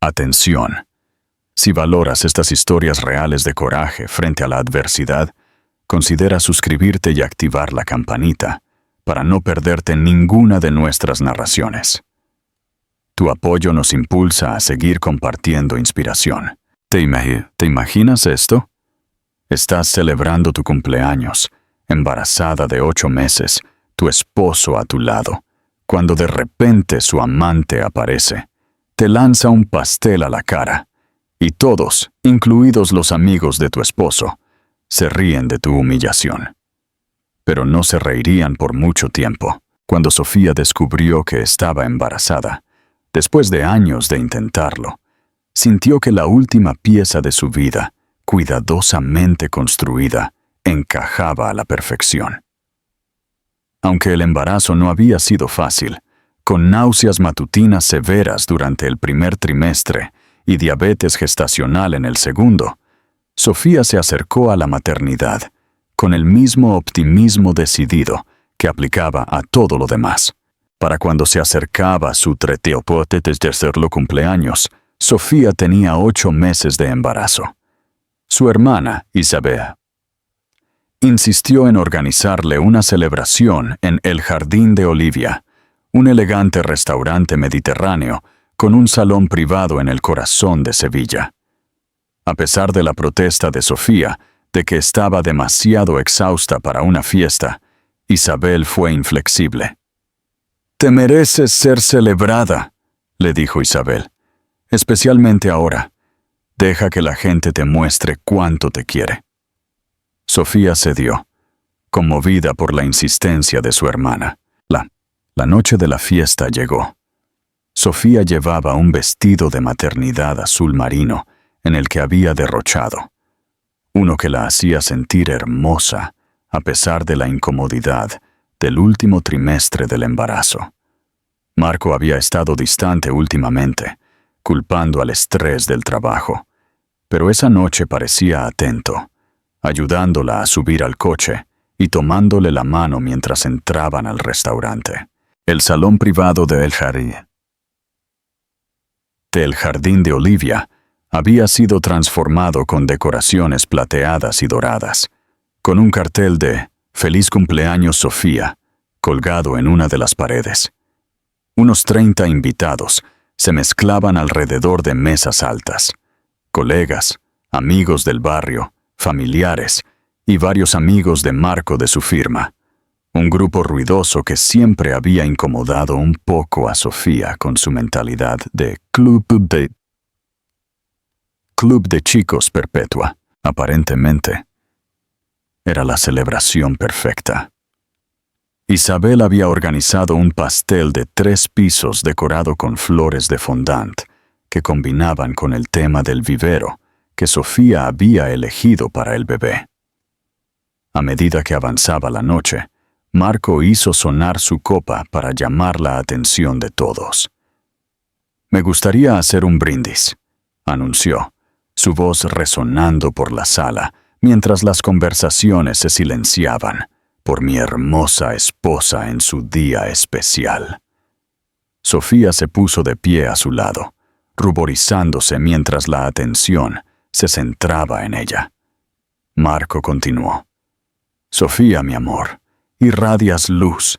Atención. Si valoras estas historias reales de coraje frente a la adversidad, considera suscribirte y activar la campanita para no perderte ninguna de nuestras narraciones. Tu apoyo nos impulsa a seguir compartiendo inspiración. ¿Te imaginas esto? Estás celebrando tu cumpleaños, embarazada de 8 meses, tu esposo a tu lado, cuando de repente su amante aparece, te lanza un pastel a la cara, y todos, incluidos los amigos de tu esposo, se ríen de tu humillación. Pero no se reirían por mucho tiempo. Cuando Sofía descubrió que estaba embarazada, después de años de intentarlo, sintió que la última pieza de su vida, cuidadosamente construida, encajaba a la perfección. Aunque el embarazo no había sido fácil, con náuseas matutinas severas durante el primer trimestre y diabetes gestacional en el segundo, Sofía se acercó a la maternidad con el mismo optimismo decidido que aplicaba a todo lo demás. Para cuando se acercaba su 33º cumpleaños, Sofía tenía 8 meses de embarazo. Su hermana, Isabel, insistió en organizarle una celebración en el Jardín de Olivia, un elegante restaurante mediterráneo con un salón privado en el corazón de Sevilla. A pesar de la protesta de Sofía de que estaba demasiado exhausta para una fiesta, Isabel fue inflexible. «Te mereces ser celebrada», le dijo Isabel, «especialmente ahora. Deja que la gente te muestre cuánto te quiere». Sofía cedió, conmovida por la insistencia de su hermana. La noche de la fiesta llegó. Sofía llevaba un vestido de maternidad azul marino en el que había derrochado, uno que la hacía sentir hermosa a pesar de la incomodidad del último trimestre del embarazo. Marco había estado distante últimamente, culpando al estrés del trabajo, pero esa noche parecía atento, ayudándola a subir al coche y tomándole la mano mientras entraban al restaurante. El salón privado del Jardín de Olivia había sido transformado con decoraciones plateadas y doradas, con un cartel de «Feliz cumpleaños, Sofía», colgado en una de las paredes. Unos 30 invitados se mezclaban alrededor de mesas altas. Colegas, amigos del barrio, familiares y varios amigos de Marco de su firma. Un grupo ruidoso que siempre había incomodado un poco a Sofía con su mentalidad de club de chicos perpetua. Aparentemente, era la celebración perfecta. Isabel había organizado un pastel de 3 pisos decorado con flores de fondant que combinaban con el tema del vivero que Sofía había elegido para el bebé. A medida que avanzaba la noche, Marco hizo sonar su copa para llamar la atención de todos. «Me gustaría hacer un brindis», anunció, su voz resonando por la sala mientras las conversaciones se silenciaban, por mi hermosa esposa en su día especial. Sofía se puso de pie a su lado, ruborizándose mientras la atención se centraba en ella. Marco continuó. «Sofía, mi amor, irradias luz.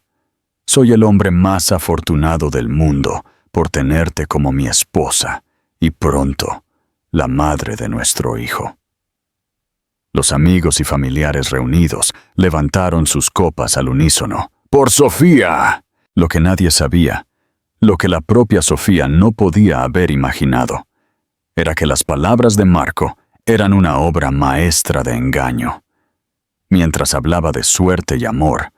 Soy el hombre más afortunado del mundo por tenerte como mi esposa y pronto la madre de nuestro hijo». Los amigos y familiares reunidos levantaron sus copas al unísono. «¡Por Sofía!». Lo que nadie sabía, lo que la propia Sofía no podía haber imaginado, era que las palabras de Marco eran una obra maestra de engaño. Mientras hablaba de suerte y amor,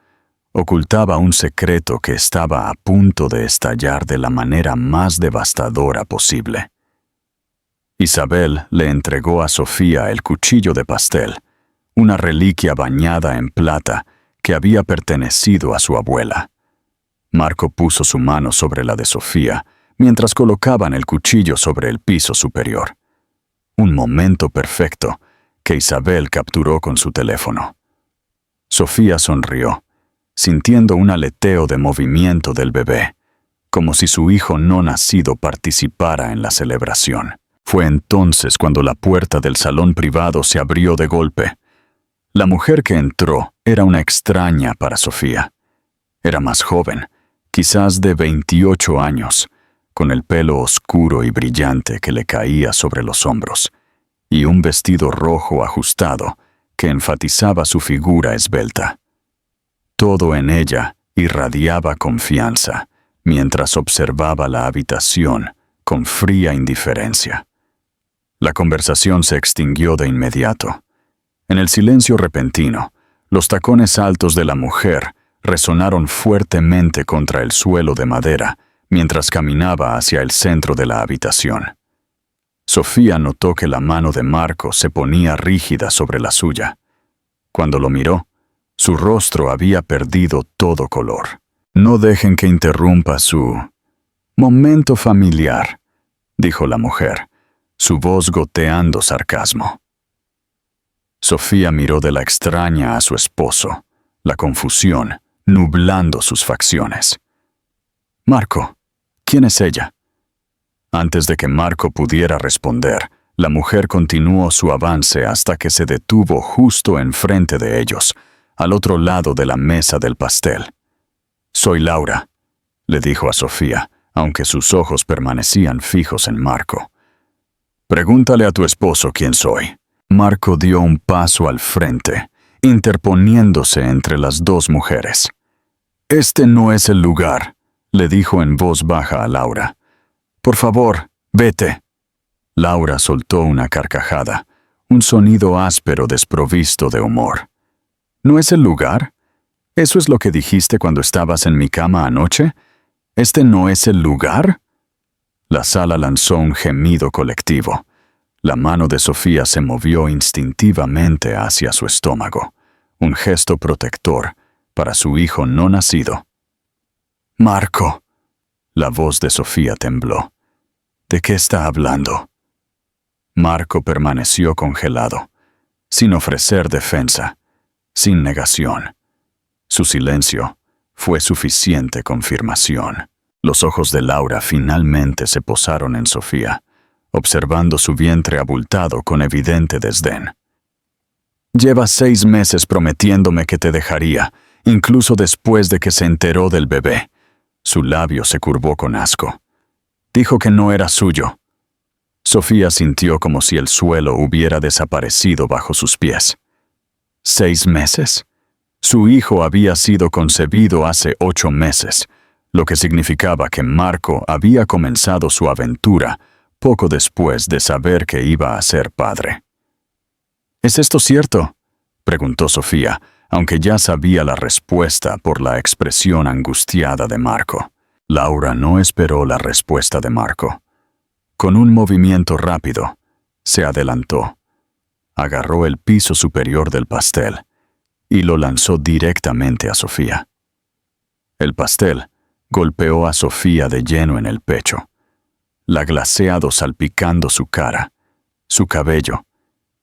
ocultaba un secreto que estaba a punto de estallar de la manera más devastadora posible. Isabel le entregó a Sofía el cuchillo de pastel, una reliquia bañada en plata que había pertenecido a su abuela. Marco puso su mano sobre la de Sofía mientras colocaban el cuchillo sobre el piso superior. Un momento perfecto que Isabel capturó con su teléfono. Sofía sonrió, sintiendo un aleteo de movimiento del bebé, como si su hijo no nacido participara en la celebración. Fue entonces cuando la puerta del salón privado se abrió de golpe. La mujer que entró era una extraña para Sofía. Era más joven, quizás de 28 años, con el pelo oscuro y brillante que le caía sobre los hombros, y un vestido rojo ajustado que enfatizaba su figura esbelta. Todo en ella irradiaba confianza, mientras observaba la habitación con fría indiferencia. La conversación se extinguió de inmediato. En el silencio repentino, los tacones altos de la mujer resonaron fuertemente contra el suelo de madera mientras caminaba hacia el centro de la habitación. Sofía notó que la mano de Marco se ponía rígida sobre la suya. Cuando lo miró, su rostro había perdido todo color. «No dejen que interrumpa su momento familiar», dijo la mujer, su voz goteando sarcasmo. Sofía miró de la extraña a su esposo, la confusión nublando sus facciones. «Marco, ¿quién es ella?». Antes de que Marco pudiera responder, la mujer continuó su avance hasta que se detuvo justo enfrente de ellos, al otro lado de la mesa del pastel. «Soy Laura», le dijo a Sofía, aunque sus ojos permanecían fijos en Marco. «Pregúntale a tu esposo quién soy». Marco dio un paso al frente, interponiéndose entre las dos mujeres. «Este no es el lugar», le dijo en voz baja a Laura. «Por favor, vete». Laura soltó una carcajada, un sonido áspero desprovisto de humor. «¿No es el lugar? ¿Eso es lo que dijiste cuando estabas en mi cama anoche? ¿Este no es el lugar?». La sala lanzó un gemido colectivo. La mano de Sofía se movió instintivamente hacia su estómago, un gesto protector para su hijo no nacido. «Marco», la voz de Sofía tembló. «¿De qué está hablando?». Marco permaneció congelado, sin ofrecer defensa, sin negación. Su silencio fue suficiente confirmación. Los ojos de Laura finalmente se posaron en Sofía, observando su vientre abultado con evidente desdén. «Llevas 6 meses prometiéndome que te dejaría, incluso después de que se enteró del bebé». Su labio se curvó con asco. «Dijo que no era suyo». Sofía sintió como si el suelo hubiera desaparecido bajo sus pies. ¿6 meses? Su hijo había sido concebido hace 8 meses, lo que significaba que Marco había comenzado su aventura poco después de saber que iba a ser padre. «¿Es esto cierto?», preguntó Sofía, aunque ya sabía la respuesta por la expresión angustiada de Marco. Laura no esperó la respuesta de Marco. Con un movimiento rápido, se adelantó, agarró el piso superior del pastel y lo lanzó directamente a Sofía. El pastel golpeó a Sofía de lleno en el pecho, la glaseado salpicando su cara, su cabello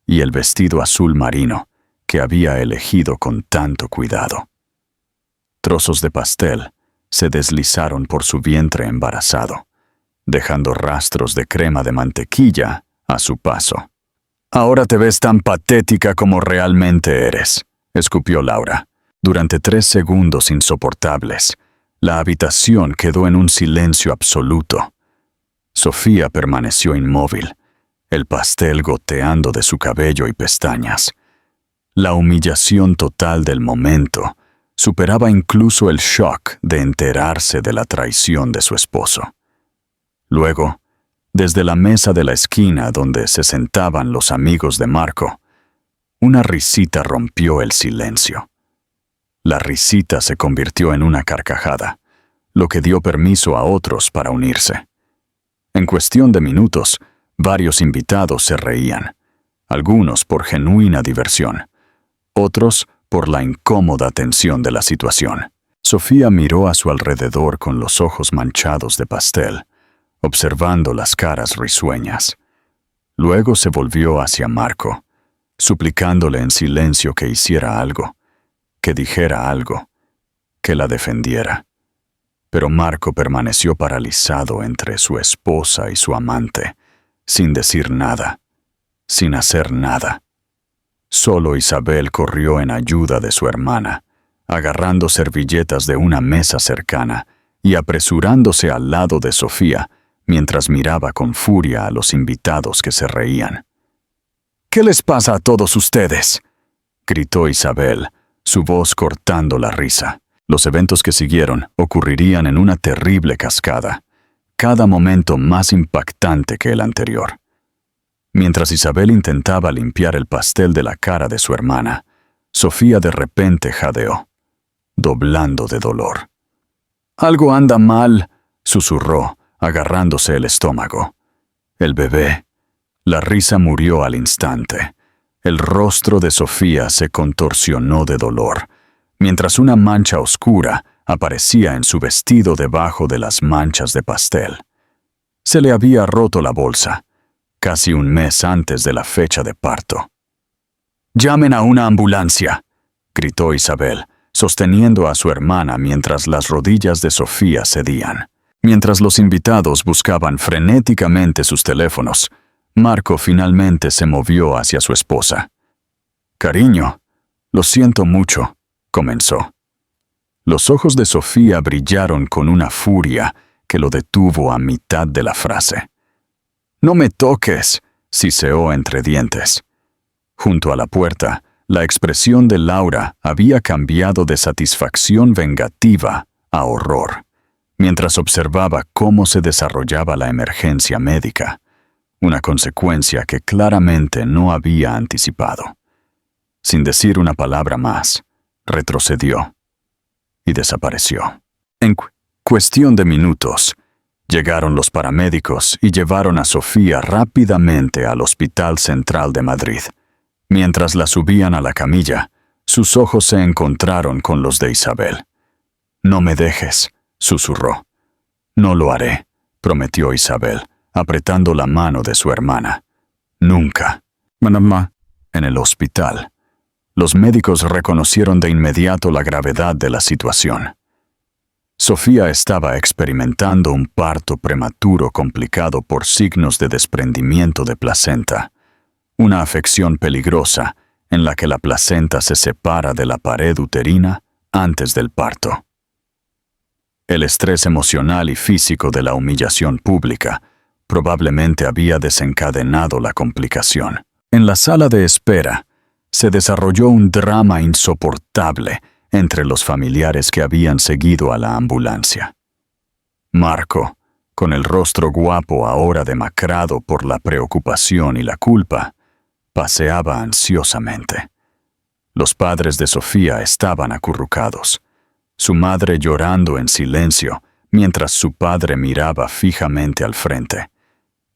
y el vestido azul marino que había elegido con tanto cuidado. Trozos de pastel se deslizaron por su vientre embarazado, dejando rastros de crema de mantequilla a su paso. «Ahora te ves tan patética como realmente eres», escupió Laura. Durante 3 segundos insoportables, la habitación quedó en un silencio absoluto. Sofía permaneció inmóvil, el pastel goteando de su cabello y pestañas. La humillación total del momento superaba incluso el shock de enterarse de la traición de su esposo. Luego, desde la mesa de la esquina donde se sentaban los amigos de Marco, una risita rompió el silencio. La risita se convirtió en una carcajada, lo que dio permiso a otros para unirse. En cuestión de minutos, varios invitados se reían, algunos por genuina diversión, otros por la incómoda tensión de la situación. Sofía miró a su alrededor con los ojos manchados de pastel, observando las caras risueñas. Luego se volvió hacia Marco, suplicándole en silencio que hiciera algo, que dijera algo, que la defendiera. pero Marco permaneció paralizado entre su esposa y su amante, sin decir nada, sin hacer nada. Solo Isabel corrió en ayuda de su hermana, agarrando servilletas de una mesa cercana y apresurándose al lado de Sofía, mientras miraba con furia a los invitados que se reían. «¿Qué les pasa a todos ustedes?», gritó Isabel, su voz cortando la risa. Los eventos que siguieron ocurrirían en una terrible cascada, cada momento más impactante que el anterior. Mientras Isabel intentaba limpiar el pastel de la cara de su hermana, Sofía de repente jadeó, doblando de dolor. «Algo anda mal», susurró, agarrándose el estómago. El bebé. La risa murió al instante. El rostro de Sofía se contorsionó de dolor, mientras una mancha oscura aparecía en su vestido debajo de las manchas de pastel. Se le había roto la bolsa, casi un mes antes de la fecha de parto. «¡Llamen a una ambulancia!», gritó Isabel, sosteniendo a su hermana mientras las rodillas de Sofía cedían. Mientras los invitados buscaban frenéticamente sus teléfonos, Marco finalmente se movió hacia su esposa. «Cariño, lo siento mucho», comenzó. Los ojos de Sofía brillaron con una furia que lo detuvo a mitad de la frase. «No me toques», siseó entre dientes. Junto a la puerta, la expresión de Laura había cambiado de satisfacción vengativa a horror, mientras observaba cómo se desarrollaba la emergencia médica, una consecuencia que claramente no había anticipado. Sin decir una palabra más, retrocedió y desapareció. En cuestión de minutos, llegaron los paramédicos y llevaron a Sofía rápidamente al Hospital Central de Madrid. Mientras la subían a la camilla, sus ojos se encontraron con los de Isabel. «No me dejes», susurró. «No lo haré», prometió Isabel, apretando la mano de su hermana. «Nunca». «Mamá». En el hospital, los médicos reconocieron de inmediato la gravedad de la situación. Sofía estaba experimentando un parto prematuro complicado por signos de desprendimiento de placenta, una afección peligrosa en la que la placenta se separa de la pared uterina antes del parto. El estrés emocional y físico de la humillación pública probablemente había desencadenado la complicación. En la sala de espera, se desarrolló un drama insoportable entre los familiares que habían seguido a la ambulancia. Marco, con el rostro guapo ahora demacrado por la preocupación y la culpa, paseaba ansiosamente. Los padres de Sofía estaban acurrucados, su madre llorando en silencio mientras su padre miraba fijamente al frente,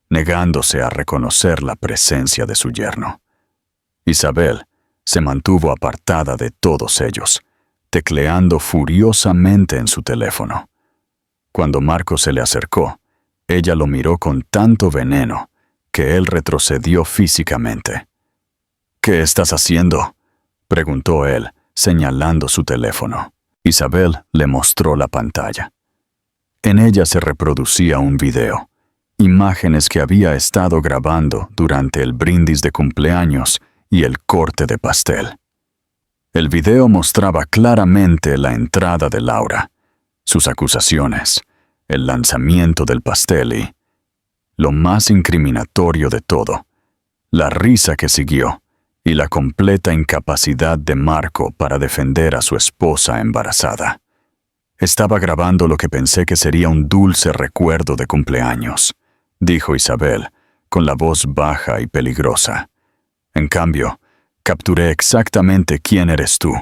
negándose a reconocer la presencia de su yerno. Isabel se mantuvo apartada de todos ellos, tecleando furiosamente en su teléfono. Cuando Marco se le acercó, ella lo miró con tanto veneno que él retrocedió físicamente. «¿Qué estás haciendo?», preguntó él, señalando su teléfono. Isabel le mostró la pantalla. En ella se reproducía un video, imágenes que había estado grabando durante el brindis de cumpleaños y el corte de pastel. El video mostraba claramente la entrada de Laura, sus acusaciones, el lanzamiento del pastel y, lo más incriminatorio de todo, la risa que siguió y la completa incapacidad de Marco para defender a su esposa embarazada. «Estaba grabando lo que pensé que sería un dulce recuerdo de cumpleaños», dijo Isabel, con la voz baja y peligrosa. «En cambio, capturé exactamente quién eres tú,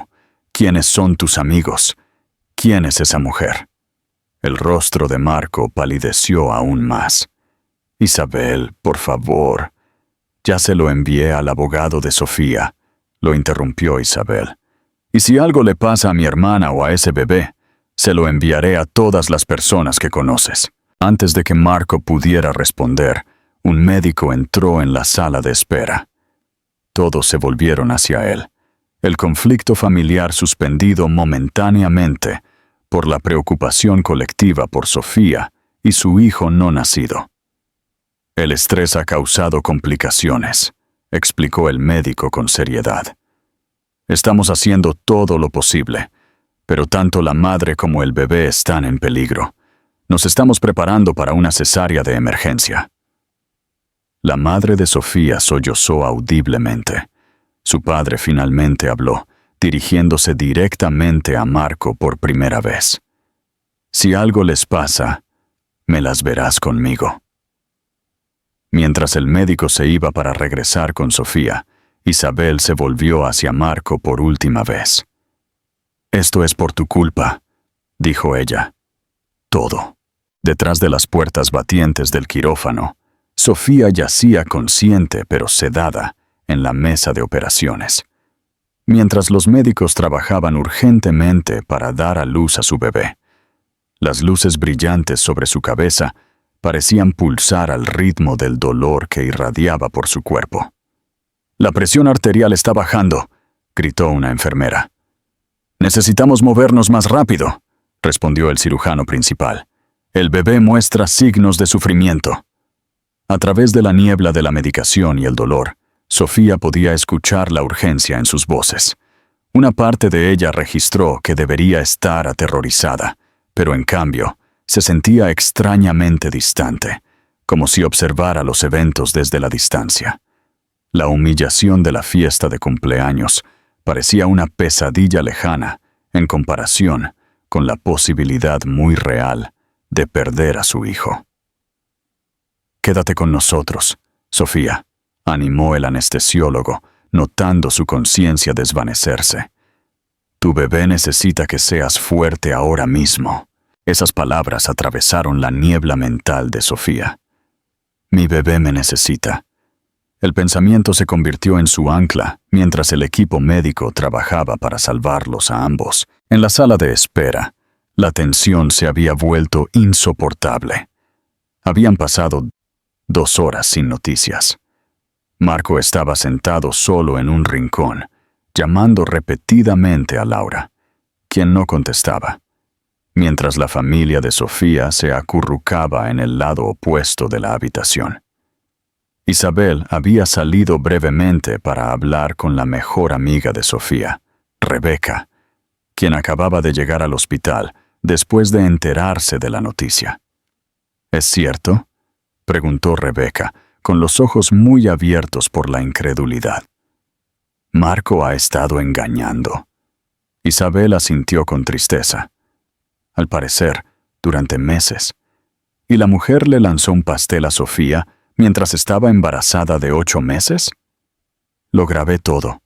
quiénes son tus amigos, quién es esa mujer». El rostro de Marco palideció aún más. «Isabel, por favor». «Ya se lo envié al abogado de Sofía», lo interrumpió Isabel. «Y si algo le pasa a mi hermana o a ese bebé, se lo enviaré a todas las personas que conoces». Antes de que Marco pudiera responder, un médico entró en la sala de espera. Todos se volvieron hacia él. El conflicto familiar suspendido momentáneamente por la preocupación colectiva por Sofía y su hijo no nacido. El estrés ha causado complicaciones, explicó el médico con seriedad. Estamos haciendo todo lo posible, pero tanto la madre como el bebé están en peligro. Nos estamos preparando para una cesárea de emergencia. La madre de Sofía sollozó audiblemente. Su padre finalmente habló, dirigiéndose directamente a Marco por primera vez. Si algo les pasa, me las verás conmigo. Mientras el médico se iba para regresar con Sofía, Isabel se volvió hacia Marco por última vez. «Esto es por tu culpa», dijo ella. «Todo». Detrás de las puertas batientes del quirófano, Sofía yacía consciente pero sedada en la mesa de operaciones, mientras los médicos trabajaban urgentemente para dar a luz a su bebé. Las luces brillantes sobre su cabeza parecían pulsar al ritmo del dolor que irradiaba por su cuerpo. «La presión arterial está bajando», gritó una enfermera. «Necesitamos movernos más rápido», respondió el cirujano principal. «El bebé muestra signos de sufrimiento». A través de la niebla de la medicación y el dolor, Sofía podía escuchar la urgencia en sus voces. Una parte de ella registró que debería estar aterrorizada, pero en cambio, se sentía extrañamente distante, como si observara los eventos desde la distancia. La humillación de la fiesta de cumpleaños parecía una pesadilla lejana en comparación con la posibilidad muy real de perder a su hijo. «Quédate con nosotros, Sofía», animó el anestesiólogo, notando su conciencia desvanecerse. «Tu bebé necesita que seas fuerte ahora mismo». Esas palabras atravesaron la niebla mental de Sofía. «Mi bebé me necesita». El pensamiento se convirtió en su ancla mientras el equipo médico trabajaba para salvarlos a ambos. En la sala de espera, la tensión se había vuelto insoportable. Habían pasado 2 horas sin noticias. Marco estaba sentado solo en un rincón, llamando repetidamente a Laura, quien no contestaba, mientras la familia de Sofía se acurrucaba en el lado opuesto de la habitación. Isabel había salido brevemente para hablar con la mejor amiga de Sofía, Rebeca, quien acababa de llegar al hospital después de enterarse de la noticia. «¿Es cierto?», preguntó Rebeca, con los ojos muy abiertos por la incredulidad. «Marco ha estado engañando». Isabel asintió con tristeza. «Al parecer, durante meses. ¿Y la mujer le lanzó un pastel a Sofía mientras estaba embarazada de 8 meses?» «Lo grabé todo»,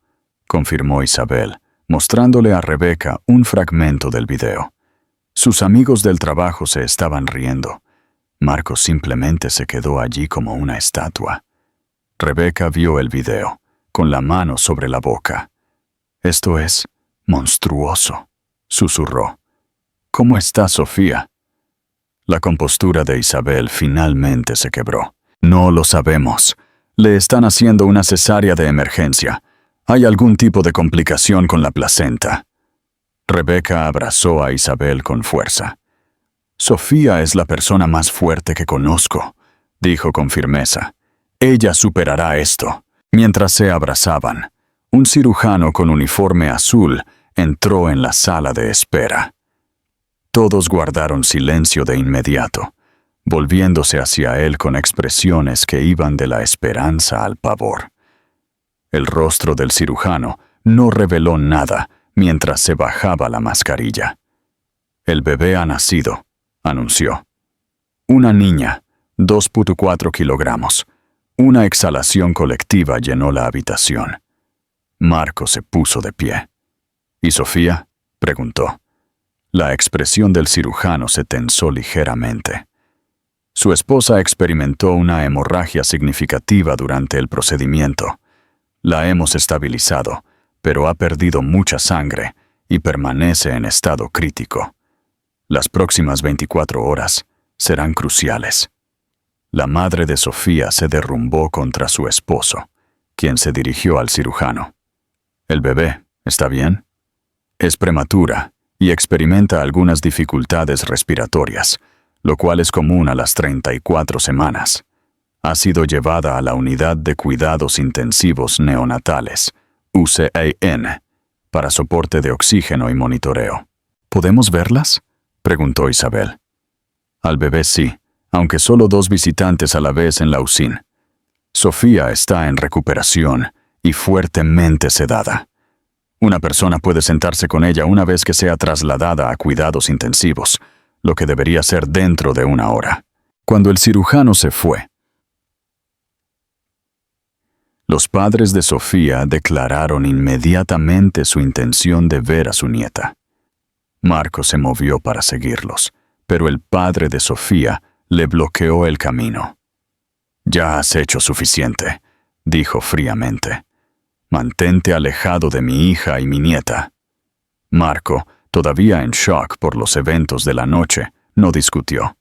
confirmó Isabel, mostrándole a Rebeca un fragmento del video. Sus amigos del trabajo se estaban riendo. Marco simplemente se quedó allí como una estatua. Rebeca vio el video, con la mano sobre la boca. «Esto es monstruoso», susurró. «¿Cómo está Sofía?» La compostura de Isabel finalmente se quebró. «No lo sabemos. Le están haciendo una cesárea de emergencia. Hay algún tipo de complicación con la placenta». Rebeca abrazó a Isabel con fuerza. «Sofía es la persona más fuerte que conozco», dijo con firmeza. «Ella superará esto». Mientras se abrazaban, un cirujano con uniforme azul entró en la sala de espera. Todos guardaron silencio de inmediato, volviéndose hacia él con expresiones que iban de la esperanza al pavor. El rostro del cirujano no reveló nada mientras se bajaba la mascarilla. «El bebé ha nacido», anunció. «Una niña, 2.4 kilogramos. Una exhalación colectiva llenó la habitación. Marco se puso de pie. «¿Y Sofía?», preguntó. La expresión del cirujano se tensó ligeramente. Su esposa experimentó una hemorragia significativa durante el procedimiento. La hemos estabilizado, pero ha perdido mucha sangre y permanece en estado crítico. Las próximas 24 horas serán cruciales». La madre de Sofía se derrumbó contra su esposo, quien se dirigió al cirujano. «¿El bebé está bien?» «Es prematura y experimenta algunas dificultades respiratorias, lo cual es común a las 34 semanas. Ha sido llevada a la Unidad de Cuidados Intensivos Neonatales, UCAN, para soporte de oxígeno y monitoreo. ¿Podemos verlas?, preguntó Isabel. Al bebé sí, aunque solo 2 visitantes a la vez en la UCIN. Sofía está en recuperación y fuertemente sedada. Una persona puede sentarse con ella una vez que sea trasladada a cuidados intensivos, lo que debería ser dentro de 1 hora. Cuando el cirujano se fue, los padres de Sofía declararon inmediatamente su intención de ver a su nieta. Marco se movió para seguirlos, pero el padre de Sofía le bloqueó el camino. «Ya has hecho suficiente», dijo fríamente. «Mantente alejado de mi hija y mi nieta». Marco, todavía en shock por los eventos de la noche, no discutió.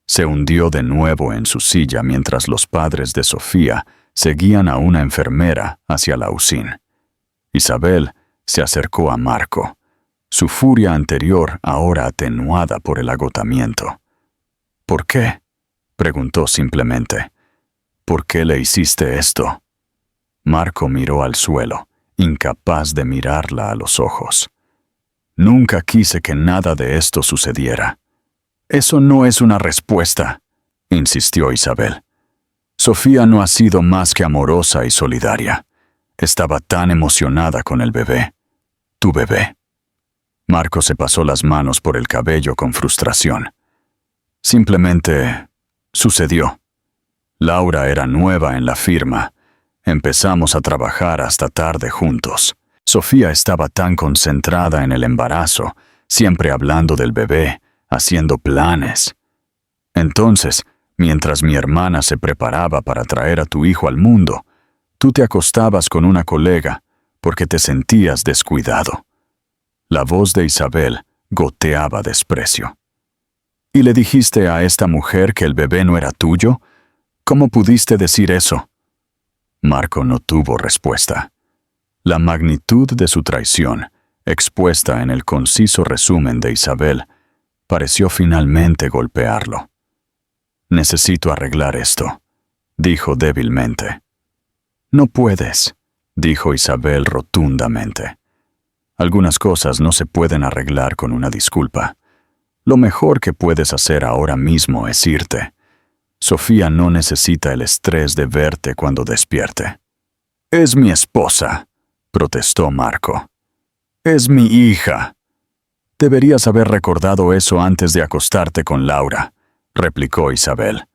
Se hundió de nuevo en su silla mientras los padres de Sofía seguían a una enfermera hacia la UCIN. Isabel se acercó a Marco, su furia anterior ahora atenuada por el agotamiento. «¿Por qué?», preguntó simplemente. «¿Por qué le hiciste esto?». Marco miró al suelo, incapaz de mirarla a los ojos. «Nunca quise que nada de esto sucediera». «Eso no es una respuesta», insistió Isabel. «Sofía no ha sido más que amorosa y solidaria. Estaba tan emocionada con el bebé. Tu bebé». Marco se pasó las manos por el cabello con frustración. «Simplemente sucedió. Laura era nueva en la firma. Empezamos a trabajar hasta tarde juntos. Sofía estaba tan concentrada en el embarazo, siempre hablando del bebé, haciendo planes. Entonces, mientras mi hermana se preparaba para traer a tu hijo al mundo, tú te acostabas con una colega porque te sentías descuidado». La voz de Isabel goteaba desprecio. «¿Y le dijiste a esta mujer que el bebé no era tuyo? ¿Cómo pudiste decir eso?». Marco no tuvo respuesta. La magnitud de su traición, expuesta en el conciso resumen de Isabel, pareció finalmente golpearlo. «Necesito arreglar esto», dijo débilmente. «No puedes», dijo Isabel rotundamente. «Algunas cosas no se pueden arreglar con una disculpa. Lo mejor que puedes hacer ahora mismo es irte. Sofía no necesita el estrés de verte cuando despierte». «Es mi esposa», protestó Marco. «Es mi hija». «Deberías haber recordado eso antes de acostarte con Laura», replicó Isabel.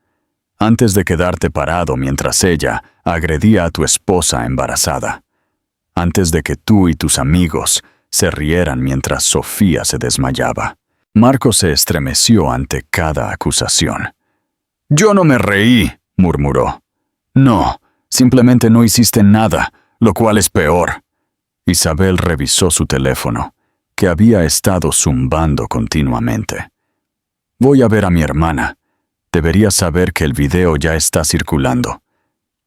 «Antes de quedarte parado mientras ella agredía a tu esposa embarazada. Antes de que tú y tus amigos se rieran mientras Sofía se desmayaba». Marco se estremeció ante cada acusación. «Yo no me reí», murmuró. «No, simplemente no hiciste nada, lo cual es peor». Isabel revisó su teléfono, que había estado zumbando continuamente. «Voy a ver a mi hermana. Deberías saber que el video ya está circulando.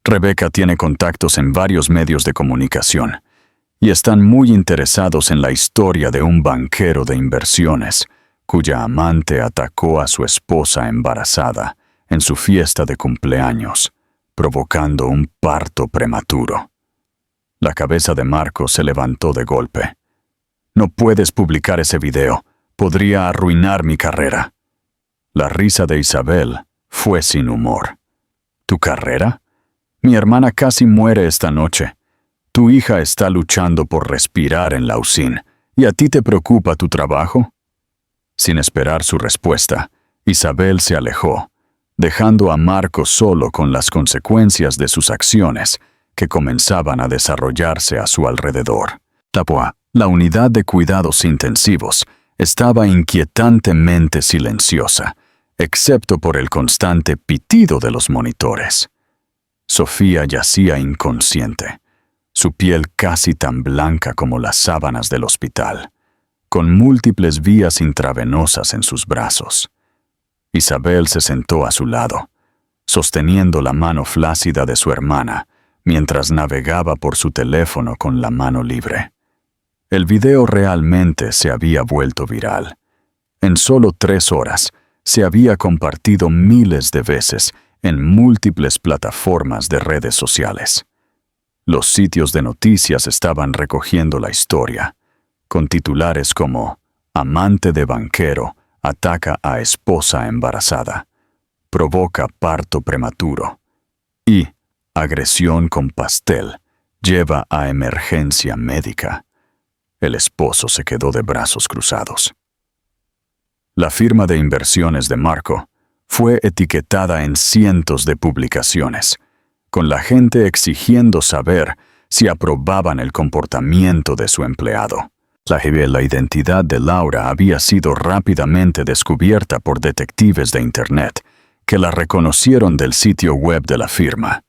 Rebeca tiene contactos en varios medios de comunicación y están muy interesados en la historia de un banquero de inversiones cuya amante atacó a su esposa embarazada en su fiesta de cumpleaños, provocando un parto prematuro». La cabeza de Marco se levantó de golpe. «No puedes publicar ese video. Podría arruinar mi carrera». La risa de Isabel fue sin humor. «¿Tu carrera? Mi hermana casi muere esta noche. Tu hija está luchando por respirar en la UCIN, ¿y a ti te preocupa tu trabajo?». Sin esperar su respuesta, Isabel se alejó, dejando a Marco solo con las consecuencias de sus acciones que comenzaban a desarrollarse a su alrededor. La unidad de cuidados intensivos estaba inquietantemente silenciosa, excepto por el constante pitido de los monitores. Sofía yacía inconsciente, su piel casi tan blanca como las sábanas del hospital, con múltiples vías intravenosas en sus brazos. Isabel se sentó a su lado, sosteniendo la mano flácida de su hermana, mientras navegaba por su teléfono con la mano libre. El video realmente se había vuelto viral. En solo 3 horas, se había compartido miles de veces en múltiples plataformas de redes sociales. Los sitios de noticias estaban recogiendo la historia, con titulares como «Amante de banquero ataca a esposa embarazada», «Provoca parto prematuro» y «Agresión con pastel lleva a emergencia médica». El esposo se quedó de brazos cruzados. La firma de inversiones de Marco fue etiquetada en cientos de publicaciones, con la gente exigiendo saber si aprobaban el comportamiento de su empleado. La identidad de Laura había sido rápidamente descubierta por detectives de Internet, que la reconocieron del sitio web de la firma.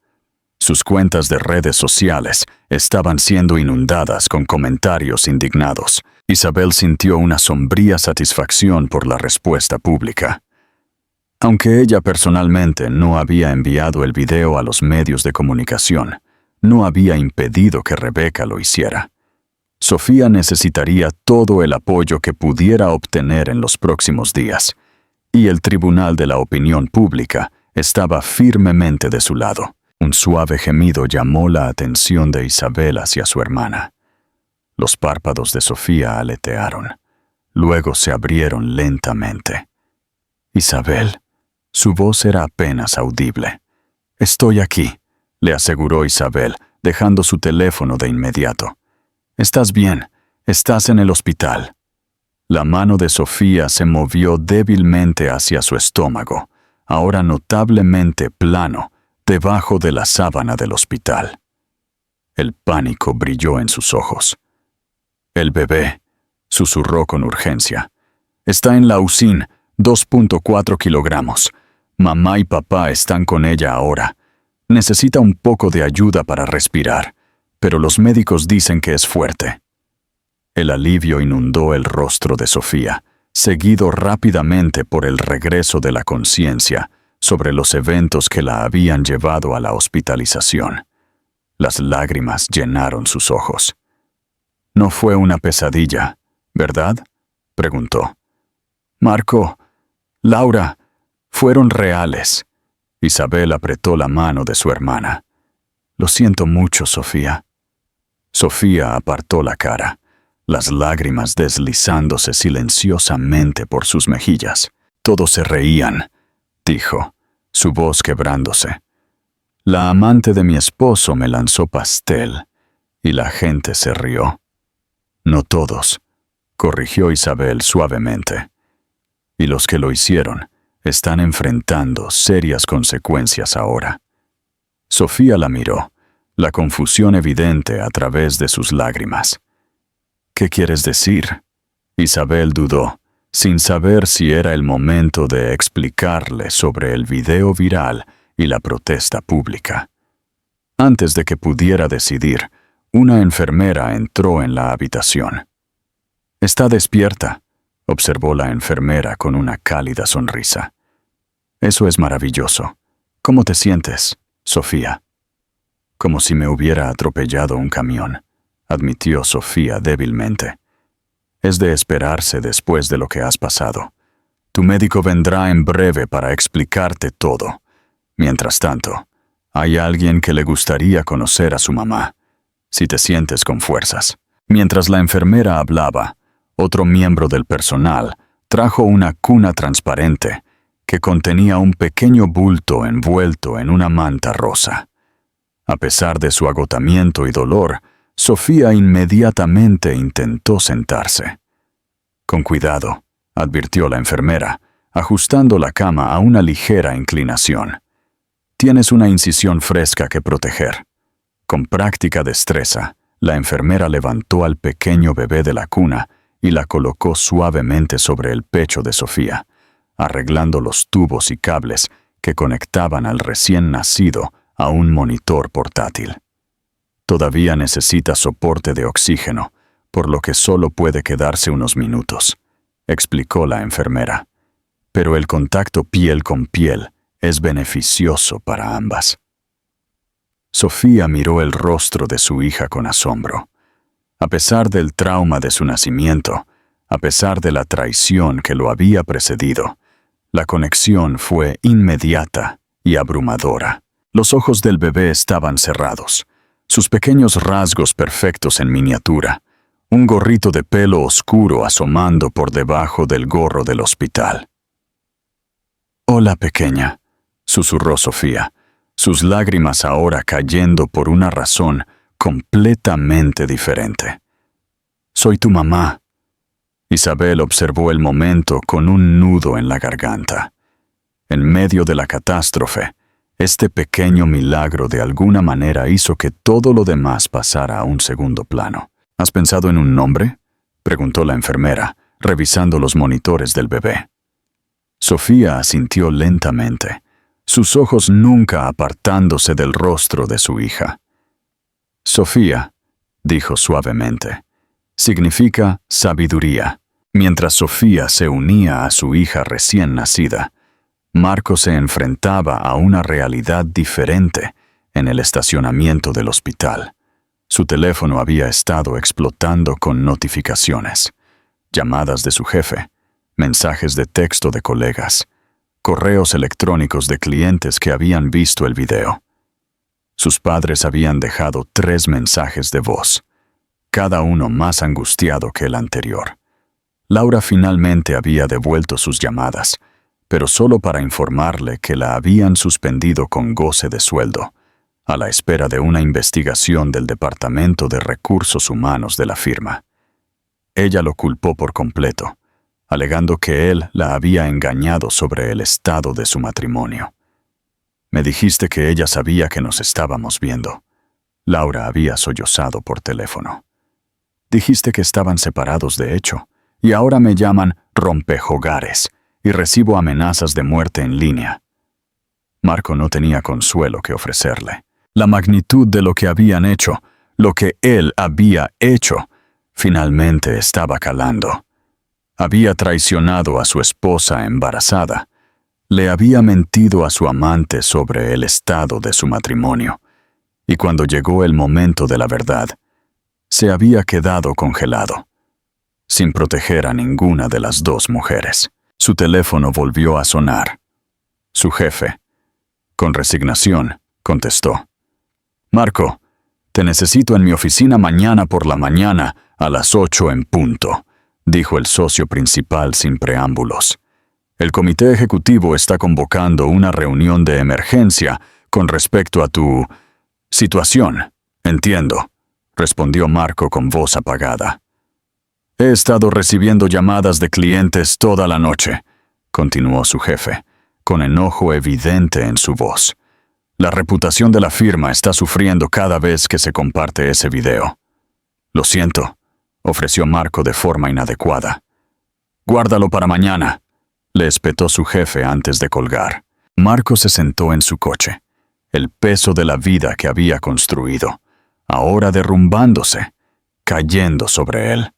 Sus cuentas de redes sociales estaban siendo inundadas con comentarios indignados. Isabel sintió una sombría satisfacción por la respuesta pública. Aunque ella personalmente no había enviado el video a los medios de comunicación, no había impedido que Rebeca lo hiciera. Sofía necesitaría todo el apoyo que pudiera obtener en los próximos días, y el Tribunal de la Opinión Pública estaba firmemente de su lado. Un suave gemido llamó la atención de Isabel hacia su hermana. Los párpados de Sofía aletearon. Luego se abrieron lentamente. «Isabel», su voz era apenas audible. «Estoy aquí», le aseguró Isabel, dejando su teléfono de inmediato. «Estás bien, estás en el hospital». La mano de Sofía se movió débilmente hacia su estómago, ahora notablemente plano, debajo de la sábana del hospital. El pánico brilló en sus ojos. «El bebé», susurró con urgencia. «Está en la UCIN, 2.4 kilogramos. Mamá y papá están con ella ahora. Necesita un poco de ayuda para respirar, pero los médicos dicen que es fuerte». El alivio inundó el rostro de Sofía, seguido rápidamente por el regreso de la conciencia sobre los eventos que la habían llevado a la hospitalización. Las lágrimas llenaron sus ojos. «No fue una pesadilla, ¿verdad?», preguntó. «Marco, Laura, fueron reales». Isabel apretó la mano de su hermana. «Lo siento mucho, Sofía». Sofía apartó la cara, las lágrimas deslizándose silenciosamente por sus mejillas. «Todos se reían», dijo, su voz quebrándose. «La amante de mi esposo me lanzó pastel, y la gente se rió». «No todos», corrigió Isabel suavemente. «Y los que lo hicieron están enfrentando serias consecuencias ahora». Sofía la miró, la confusión evidente a través de sus lágrimas. «¿Qué quieres decir?». Isabel dudó, sin saber si era el momento de explicarle sobre el video viral y la protesta pública. Antes de que pudiera decidir, una enfermera entró en la habitación. «Está despierta», observó la enfermera con una cálida sonrisa. «Eso es maravilloso. ¿Cómo te sientes, Sofía?» «Como si me hubiera atropellado un camión», admitió Sofía débilmente. «Es de esperarse después de lo que has pasado. Tu médico vendrá en breve para explicarte todo. Mientras tanto, hay alguien que le gustaría conocer a su mamá, si te sientes con fuerzas». Mientras la enfermera hablaba, otro miembro del personal trajo una cuna transparente que contenía un pequeño bulto envuelto en una manta rosa. A pesar de su agotamiento y dolor, Sofía inmediatamente intentó sentarse. «Con cuidado», advirtió la enfermera, ajustando la cama a una ligera inclinación. «Tienes una incisión fresca que proteger». Con práctica destreza, la enfermera levantó al pequeño bebé de la cuna y la colocó suavemente sobre el pecho de Sofía, arreglando los tubos y cables que conectaban al recién nacido a un monitor portátil. «Todavía necesita soporte de oxígeno, por lo que solo puede quedarse unos minutos», explicó la enfermera. «Pero el contacto piel con piel es beneficioso para ambas». Sofía miró el rostro de su hija con asombro. A pesar del trauma de su nacimiento, a pesar de la traición que lo había precedido, la conexión fue inmediata y abrumadora. Los ojos del bebé estaban cerrados, sus pequeños rasgos perfectos en miniatura, un gorrito de pelo oscuro asomando por debajo del gorro del hospital. «Hola, pequeña», susurró Sofía, sus lágrimas ahora cayendo por una razón completamente diferente. «Soy tu mamá». Isabel observó el momento con un nudo en la garganta. En medio de la catástrofe, este pequeño milagro de alguna manera hizo que todo lo demás pasara a un segundo plano. «¿Has pensado en un nombre?», preguntó la enfermera, revisando los monitores del bebé. Sofía asintió lentamente, sus ojos nunca apartándose del rostro de su hija. «Sofía», dijo suavemente, «significa sabiduría». Mientras Sofía se unía a su hija recién nacida, Marco se enfrentaba a una realidad diferente en el estacionamiento del hospital. Su teléfono había estado explotando con notificaciones, llamadas de su jefe, mensajes de texto de colegas, correos electrónicos de clientes que habían visto el video. Sus padres habían dejado 3 mensajes de voz, cada uno más angustiado que el anterior. Laura finalmente había devuelto sus llamadas, pero solo para informarle que la habían suspendido con goce de sueldo, a la espera de una investigación del Departamento de Recursos Humanos de la firma. Ella lo culpó por completo, alegando que él la había engañado sobre el estado de su matrimonio. «Me dijiste que ella sabía que nos estábamos viendo». Laura había sollozado por teléfono. «Dijiste que estaban separados de hecho, y ahora me llaman rompehogares y recibo amenazas de muerte en línea». Marco no tenía consuelo que ofrecerle. La magnitud de lo que habían hecho, lo que él había hecho, finalmente estaba calando. Había traicionado a su esposa embarazada. Le había mentido a su amante sobre el estado de su matrimonio. Y cuando llegó el momento de la verdad, se había quedado congelado, sin proteger a ninguna de las 2 mujeres. Su teléfono volvió a sonar. Su jefe, con resignación, contestó. «Marco, te necesito en mi oficina mañana por la mañana a las 8 en punto», dijo el socio principal sin preámbulos. «El comité ejecutivo está convocando una reunión de emergencia con respecto a tu situación». «Entiendo», respondió Marco con voz apagada. «He estado recibiendo llamadas de clientes toda la noche», continuó su jefe, con enojo evidente en su voz. «La reputación de la firma está sufriendo cada vez que se comparte ese video». «Lo siento», ofreció Marco de forma inadecuada. «Guárdalo para mañana», le espetó su jefe antes de colgar. Marco se sentó en su coche, el peso de la vida que había construido, ahora derrumbándose, cayendo sobre él.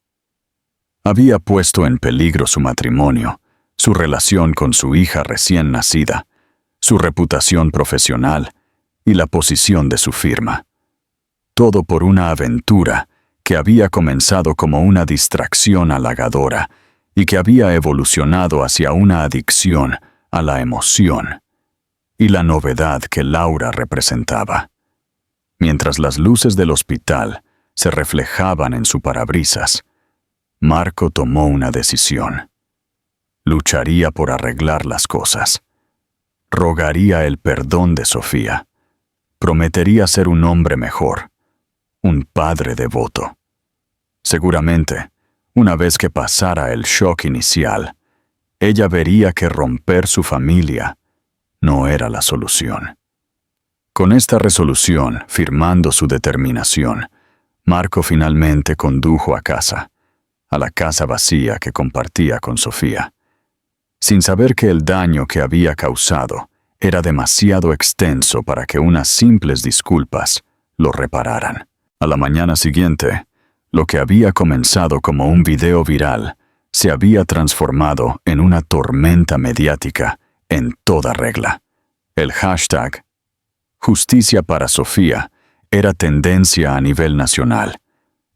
Había puesto en peligro su matrimonio, su relación con su hija recién nacida, su reputación profesional y la posición de su firma. Todo por una aventura que había comenzado como una distracción halagadora y que había evolucionado hacia una adicción a la emoción y la novedad que Laura representaba. Mientras las luces del hospital se reflejaban en su parabrisas, Marco tomó una decisión. Lucharía por arreglar las cosas. Rogaría el perdón de Sofía. Prometería ser un hombre mejor, un padre devoto. Seguramente, una vez que pasara el shock inicial, ella vería que romper su familia no era la solución. Con esta resolución, firmando su determinación, Marco finalmente condujo a casa, a la casa vacía que compartía con Sofía, sin saber que el daño que había causado era demasiado extenso para que unas simples disculpas lo repararan. A la mañana siguiente, lo que había comenzado como un video viral se había transformado en una tormenta mediática en toda regla. El hashtag Justicia para Sofía era tendencia a nivel nacional,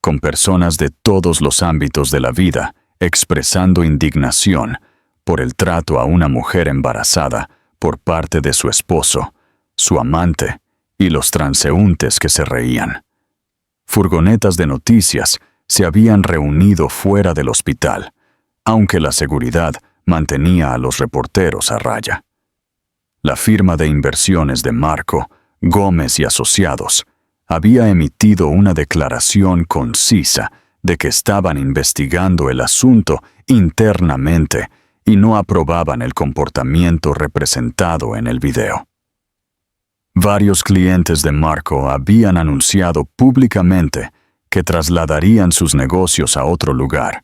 con personas de todos los ámbitos de la vida expresando indignación por el trato a una mujer embarazada por parte de su esposo, su amante y los transeúntes que se reían. Furgonetas de noticias se habían reunido fuera del hospital, aunque la seguridad mantenía a los reporteros a raya. La firma de inversiones de Marco, Gómez y Asociados había emitido una declaración concisa de que estaban investigando el asunto internamente y no aprobaban el comportamiento representado en el video. Varios clientes de Marco habían anunciado públicamente que trasladarían sus negocios a otro lugar,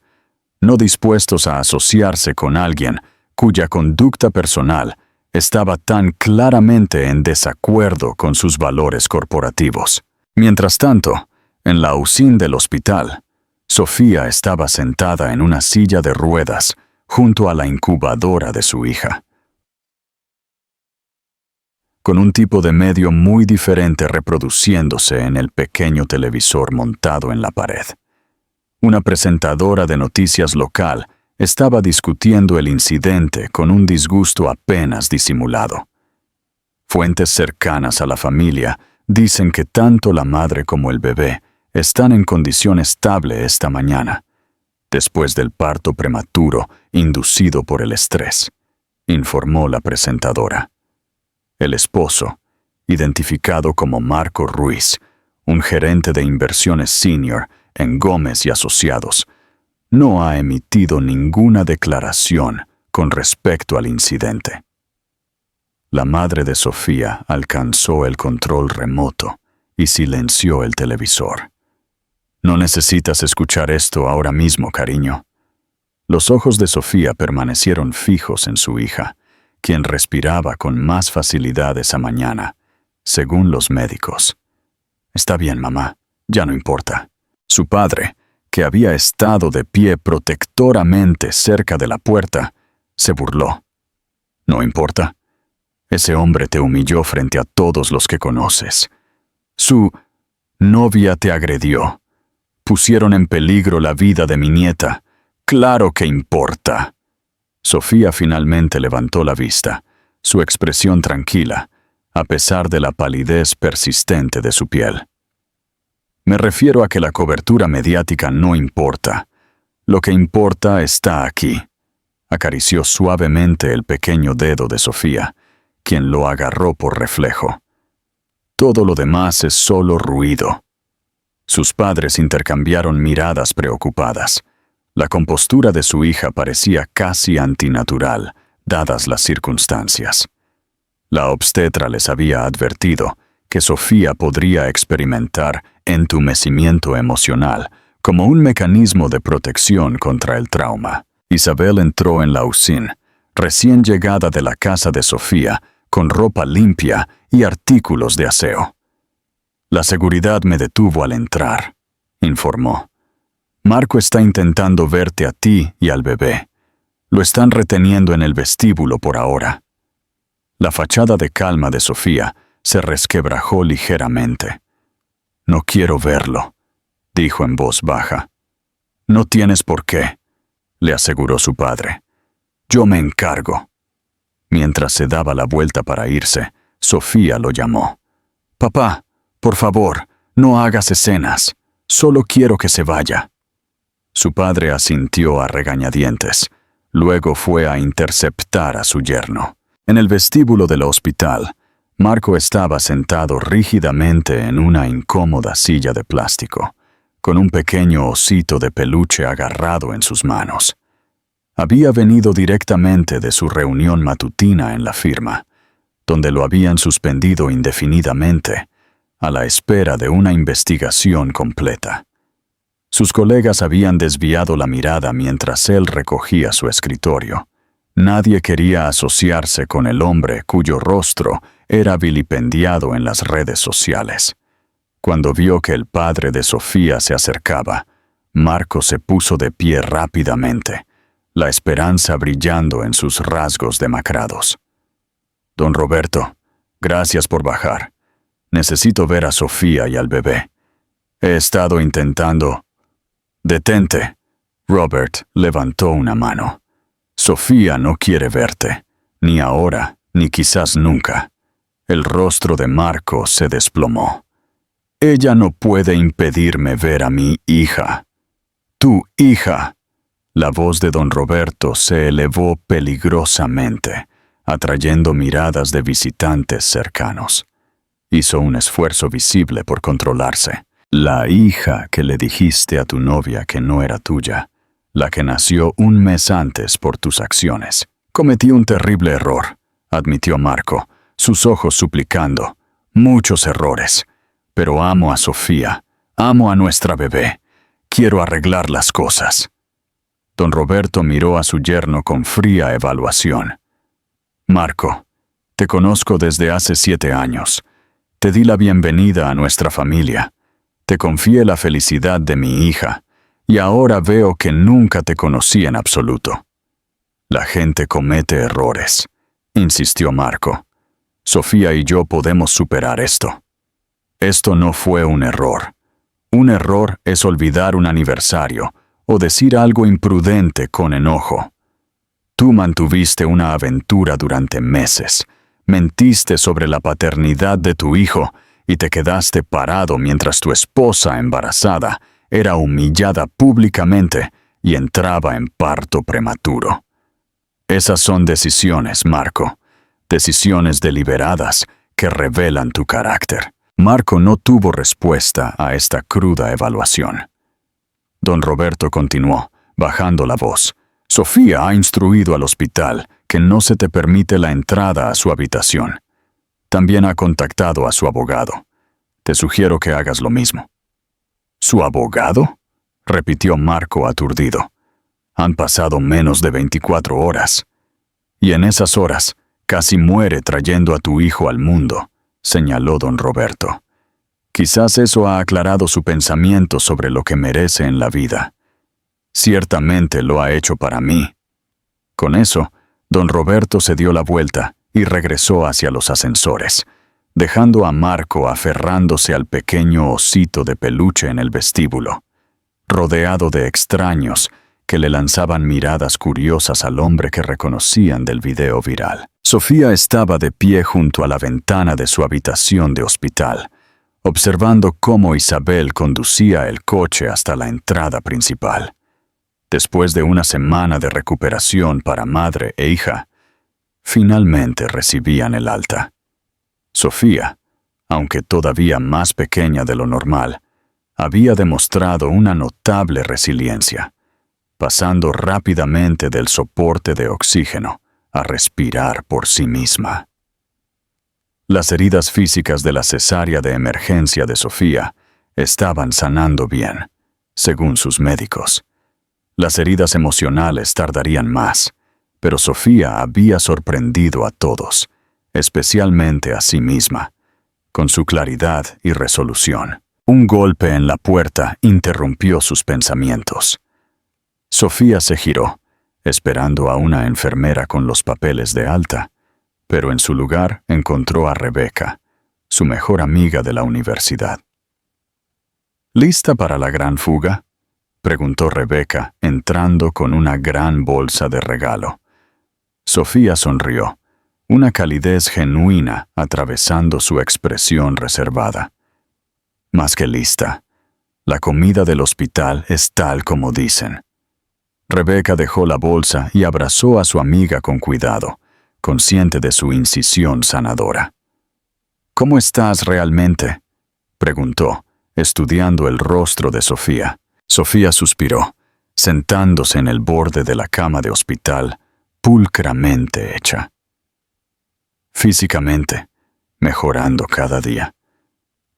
no dispuestos a asociarse con alguien cuya conducta personal estaba tan claramente en desacuerdo con sus valores corporativos. Mientras tanto, en la UCIN del hospital, Sofía estaba sentada en una silla de ruedas junto a la incubadora de su hija, con un tipo de medio muy diferente reproduciéndose en el pequeño televisor montado en la pared. Una presentadora de noticias local estaba discutiendo el incidente con un disgusto apenas disimulado. Fuentes cercanas a la familia dicen que tanto la madre como el bebé están en condición estable esta mañana, después del parto prematuro inducido por el estrés, informó la presentadora. El esposo, identificado como Marco Ruiz, un gerente de inversiones senior en Gómez y Asociados, no ha emitido ninguna declaración con respecto al incidente. La madre de Sofía alcanzó el control remoto y silenció el televisor. No necesitas escuchar esto ahora mismo, cariño. Los ojos de Sofía permanecieron fijos en su hija, quien respiraba con más facilidad esa mañana, según los médicos. Está bien, mamá, ya no importa. Su padre, que había estado de pie protectoramente cerca de la puerta, se burló. No importa. Ese hombre te humilló frente a todos los que conoces. Su novia te agredió. Pusieron en peligro la vida de mi nieta. ¡Claro que importa! Sofía finalmente levantó la vista, su expresión tranquila, a pesar de la palidez persistente de su piel. Me refiero a que la cobertura mediática no importa. Lo que importa está aquí. Acarició suavemente el pequeño dedo de Sofía, quien lo agarró por reflejo. Todo lo demás es solo ruido. Sus padres intercambiaron miradas preocupadas. La compostura de su hija parecía casi antinatural, dadas las circunstancias. La obstetra les había advertido que Sofía podría experimentar entumecimiento emocional como un mecanismo de protección contra el trauma. Isabel entró en la UCIN, recién llegada de la casa de Sofía, con ropa limpia y artículos de aseo. La seguridad me detuvo al entrar, informó. Marco está intentando verte a ti y al bebé. Lo están reteniendo en el vestíbulo por ahora. La fachada de calma de Sofía se resquebrajó ligeramente. No quiero verlo, dijo en voz baja. No tienes por qué, le aseguró su padre. Yo me encargo. Mientras se daba la vuelta para irse, Sofía lo llamó. Papá, por favor, no hagas escenas. Solo quiero que se vaya. Su padre asintió a regañadientes. Luego fue a interceptar a su yerno. En el vestíbulo del hospital, Marco estaba sentado rígidamente en una incómoda silla de plástico, con un pequeño osito de peluche agarrado en sus manos. Había venido directamente de su reunión matutina en la firma, donde lo habían suspendido indefinidamente, a la espera de una investigación completa. Sus colegas habían desviado la mirada mientras él recogía su escritorio. Nadie quería asociarse con el hombre cuyo rostro era vilipendiado en las redes sociales. Cuando vio que el padre de Sofía se acercaba, Marco se puso de pie rápidamente, la esperanza brillando en sus rasgos demacrados. Don Roberto, gracias por bajar. Necesito ver a Sofía y al bebé. He estado intentando. Detente. Robert levantó una mano. Sofía no quiere verte, ni ahora, ni quizás nunca. El rostro de Marco se desplomó. Ella no puede impedirme ver a mi hija. Tu hija. La voz de don Roberto se elevó peligrosamente, atrayendo miradas de visitantes cercanos. Hizo un esfuerzo visible por controlarse. La hija que le dijiste a tu novia que no era tuya, la que nació un mes antes por tus acciones. Cometí un terrible error, admitió Marco, sus ojos suplicando. Muchos errores. Pero amo a Sofía, amo a nuestra bebé. Quiero arreglar las cosas. Don Roberto miró a su yerno con fría evaluación. Marco, te conozco desde hace 7 años. Te di la bienvenida a nuestra familia. Te confié la felicidad de mi hija, y ahora veo que nunca te conocí en absoluto. La gente comete errores, insistió Marco. Sofía y yo podemos superar esto. Esto no fue un error. Un error es olvidar un aniversario o decir algo imprudente con enojo. Tú mantuviste una aventura durante meses, mentiste sobre la paternidad de tu hijo y te quedaste parado mientras tu esposa embarazada era humillada públicamente y entraba en parto prematuro. Esas son decisiones, Marco, decisiones deliberadas que revelan tu carácter. Marco no tuvo respuesta a esta cruda evaluación. Don Roberto continuó, bajando la voz. Sofía ha instruido al hospital que no se te permite la entrada a su habitación. También ha contactado a su abogado. Te sugiero que hagas lo mismo. ¿Su abogado?, repitió Marco aturdido. Han pasado menos de 24 horas. Y en esas horas casi muere trayendo a tu hijo al mundo, señaló don Roberto. Quizás eso ha aclarado su pensamiento sobre lo que merece en la vida. Ciertamente lo ha hecho para mí. Con eso, don Roberto se dio la vuelta y regresó hacia los ascensores, dejando a Marco aferrándose al pequeño osito de peluche en el vestíbulo, rodeado de extraños que le lanzaban miradas curiosas al hombre que reconocían del video viral. Sofía estaba de pie junto a la ventana de su habitación de hospital, observando cómo Isabel conducía el coche hasta la entrada principal. Después de una semana de recuperación para madre e hija, finalmente recibían el alta. Sofía, aunque todavía más pequeña de lo normal, había demostrado una notable resiliencia, pasando rápidamente del soporte de oxígeno a respirar por sí misma. Las heridas físicas de la cesárea de emergencia de Sofía estaban sanando bien, según sus médicos. Las heridas emocionales tardarían más, pero Sofía había sorprendido a todos, especialmente a sí misma, con su claridad y resolución. Un golpe en la puerta interrumpió sus pensamientos. Sofía se giró, esperando a una enfermera con los papeles de alta, pero en su lugar encontró a Rebeca, su mejor amiga de la universidad. ¿Lista para la gran fuga?, preguntó Rebeca, entrando con una gran bolsa de regalo. Sofía sonrió, una calidez genuina atravesando su expresión reservada. Más que lista. La comida del hospital es tal como dicen. Rebeca dejó la bolsa y abrazó a su amiga con cuidado, consciente de su incisión sanadora. ¿Cómo estás realmente?, preguntó, estudiando el rostro de Sofía. Sofía suspiró, sentándose en el borde de la cama de hospital, pulcramente hecha. Físicamente, mejorando cada día.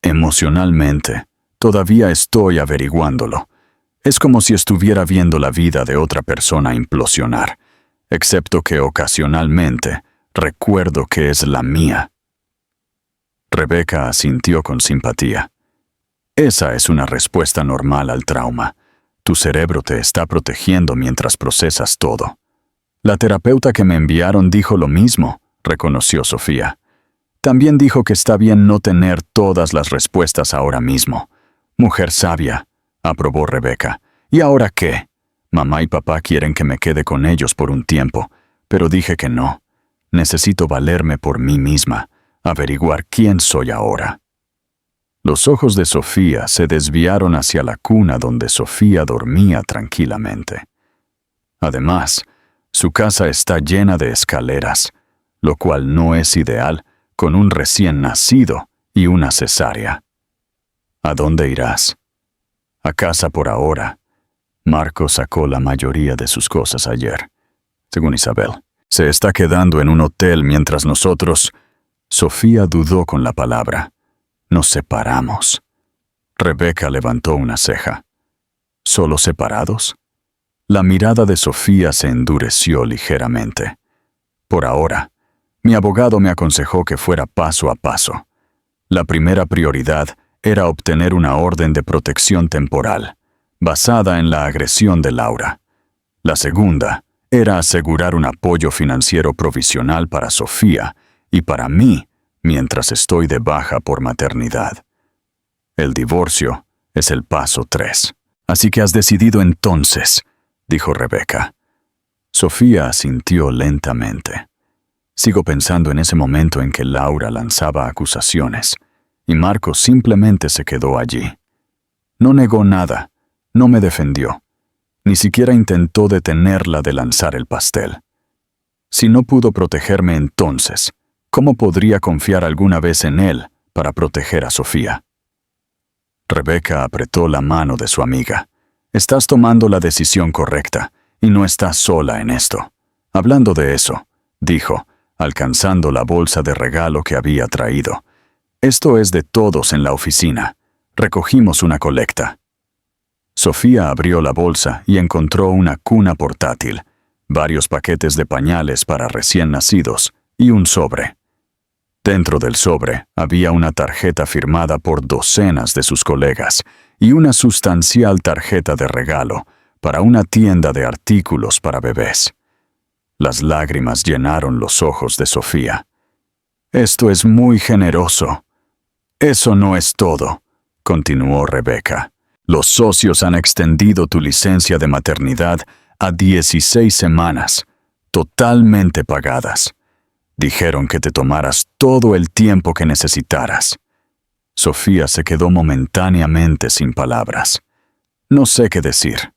Emocionalmente, todavía estoy averiguándolo. Es como si estuviera viendo la vida de otra persona implosionar, excepto que ocasionalmente recuerdo que es la mía. Rebeca asintió con simpatía. Esa es una respuesta normal al trauma. Tu cerebro te está protegiendo mientras procesas todo. La terapeuta que me enviaron dijo lo mismo, reconoció Sofía. También dijo que está bien no tener todas las respuestas ahora mismo. Mujer sabia, aprobó Rebeca, ¿Y ahora qué? Mamá y papá quieren que me quede con ellos por un tiempo, pero dije que no. Necesito valerme por mí misma, averiguar quién soy ahora. Los ojos de Sofía se desviaron hacia la cuna donde Sofía dormía tranquilamente. Además, su casa está llena de escaleras, lo cual no es ideal con un recién nacido y una cesárea. ¿A dónde irás? A casa por ahora. Marco sacó la mayoría de sus cosas ayer. Según Isabel, se está quedando en un hotel mientras nosotros... Sofía dudó con la palabra. Nos separamos. Rebeca levantó una ceja. ¿Solo separados? La mirada de Sofía se endureció ligeramente. Por ahora, mi abogado me aconsejó que fuera paso a paso. La primera prioridad era obtener una orden de protección temporal, basada en la agresión de Laura. La segunda era asegurar un apoyo financiero provisional para Sofía y para mí mientras estoy de baja por maternidad. El divorcio es el paso 3. Así que has decidido entonces, dijo Rebeca. Sofía asintió lentamente. Sigo pensando en ese momento en que Laura lanzaba acusaciones, y Marco simplemente se quedó allí. No negó nada, no me defendió, ni siquiera intentó detenerla de lanzar el pastel. Si no pudo protegerme entonces, ¿cómo podría confiar alguna vez en él para proteger a Sofía? Rebeca apretó la mano de su amiga. Estás tomando la decisión correcta, y no estás sola en esto. Hablando de eso, dijo, alcanzando la bolsa de regalo que había traído. Esto es de todos en la oficina. Recogimos una colecta. Sofía abrió la bolsa y encontró una cuna portátil, varios paquetes de pañales para recién nacidos y un sobre. Dentro del sobre había una tarjeta firmada por docenas de sus colegas y una sustancial tarjeta de regalo para una tienda de artículos para bebés. Las lágrimas llenaron los ojos de Sofía. Esto es muy generoso. Eso no es todo, continuó Rebeca. Los socios han extendido tu licencia de maternidad a 16 semanas, totalmente pagadas. Dijeron que te tomaras todo el tiempo que necesitaras. Sofía se quedó momentáneamente sin palabras. No sé qué decir.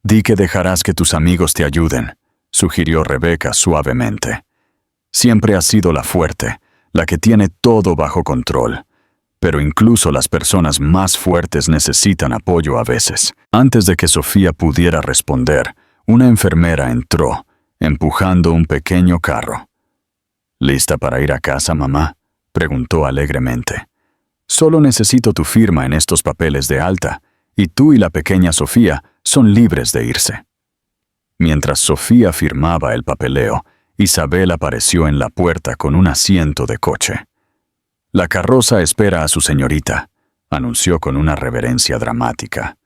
Di que dejarás que tus amigos te ayuden, sugirió Rebeca suavemente. Siempre has sido la fuerte, la que tiene todo bajo control. Pero incluso las personas más fuertes necesitan apoyo a veces. Antes de que Sofía pudiera responder, una enfermera entró, empujando un pequeño carro. ¿Lista para ir a casa, mamá?, preguntó alegremente. Solo necesito tu firma en estos papeles de alta, y tú y la pequeña Sofía son libres de irse. Mientras Sofía firmaba el papeleo, Isabel apareció en la puerta con un asiento de coche. La carroza espera a su señorita, anunció con una reverencia dramática.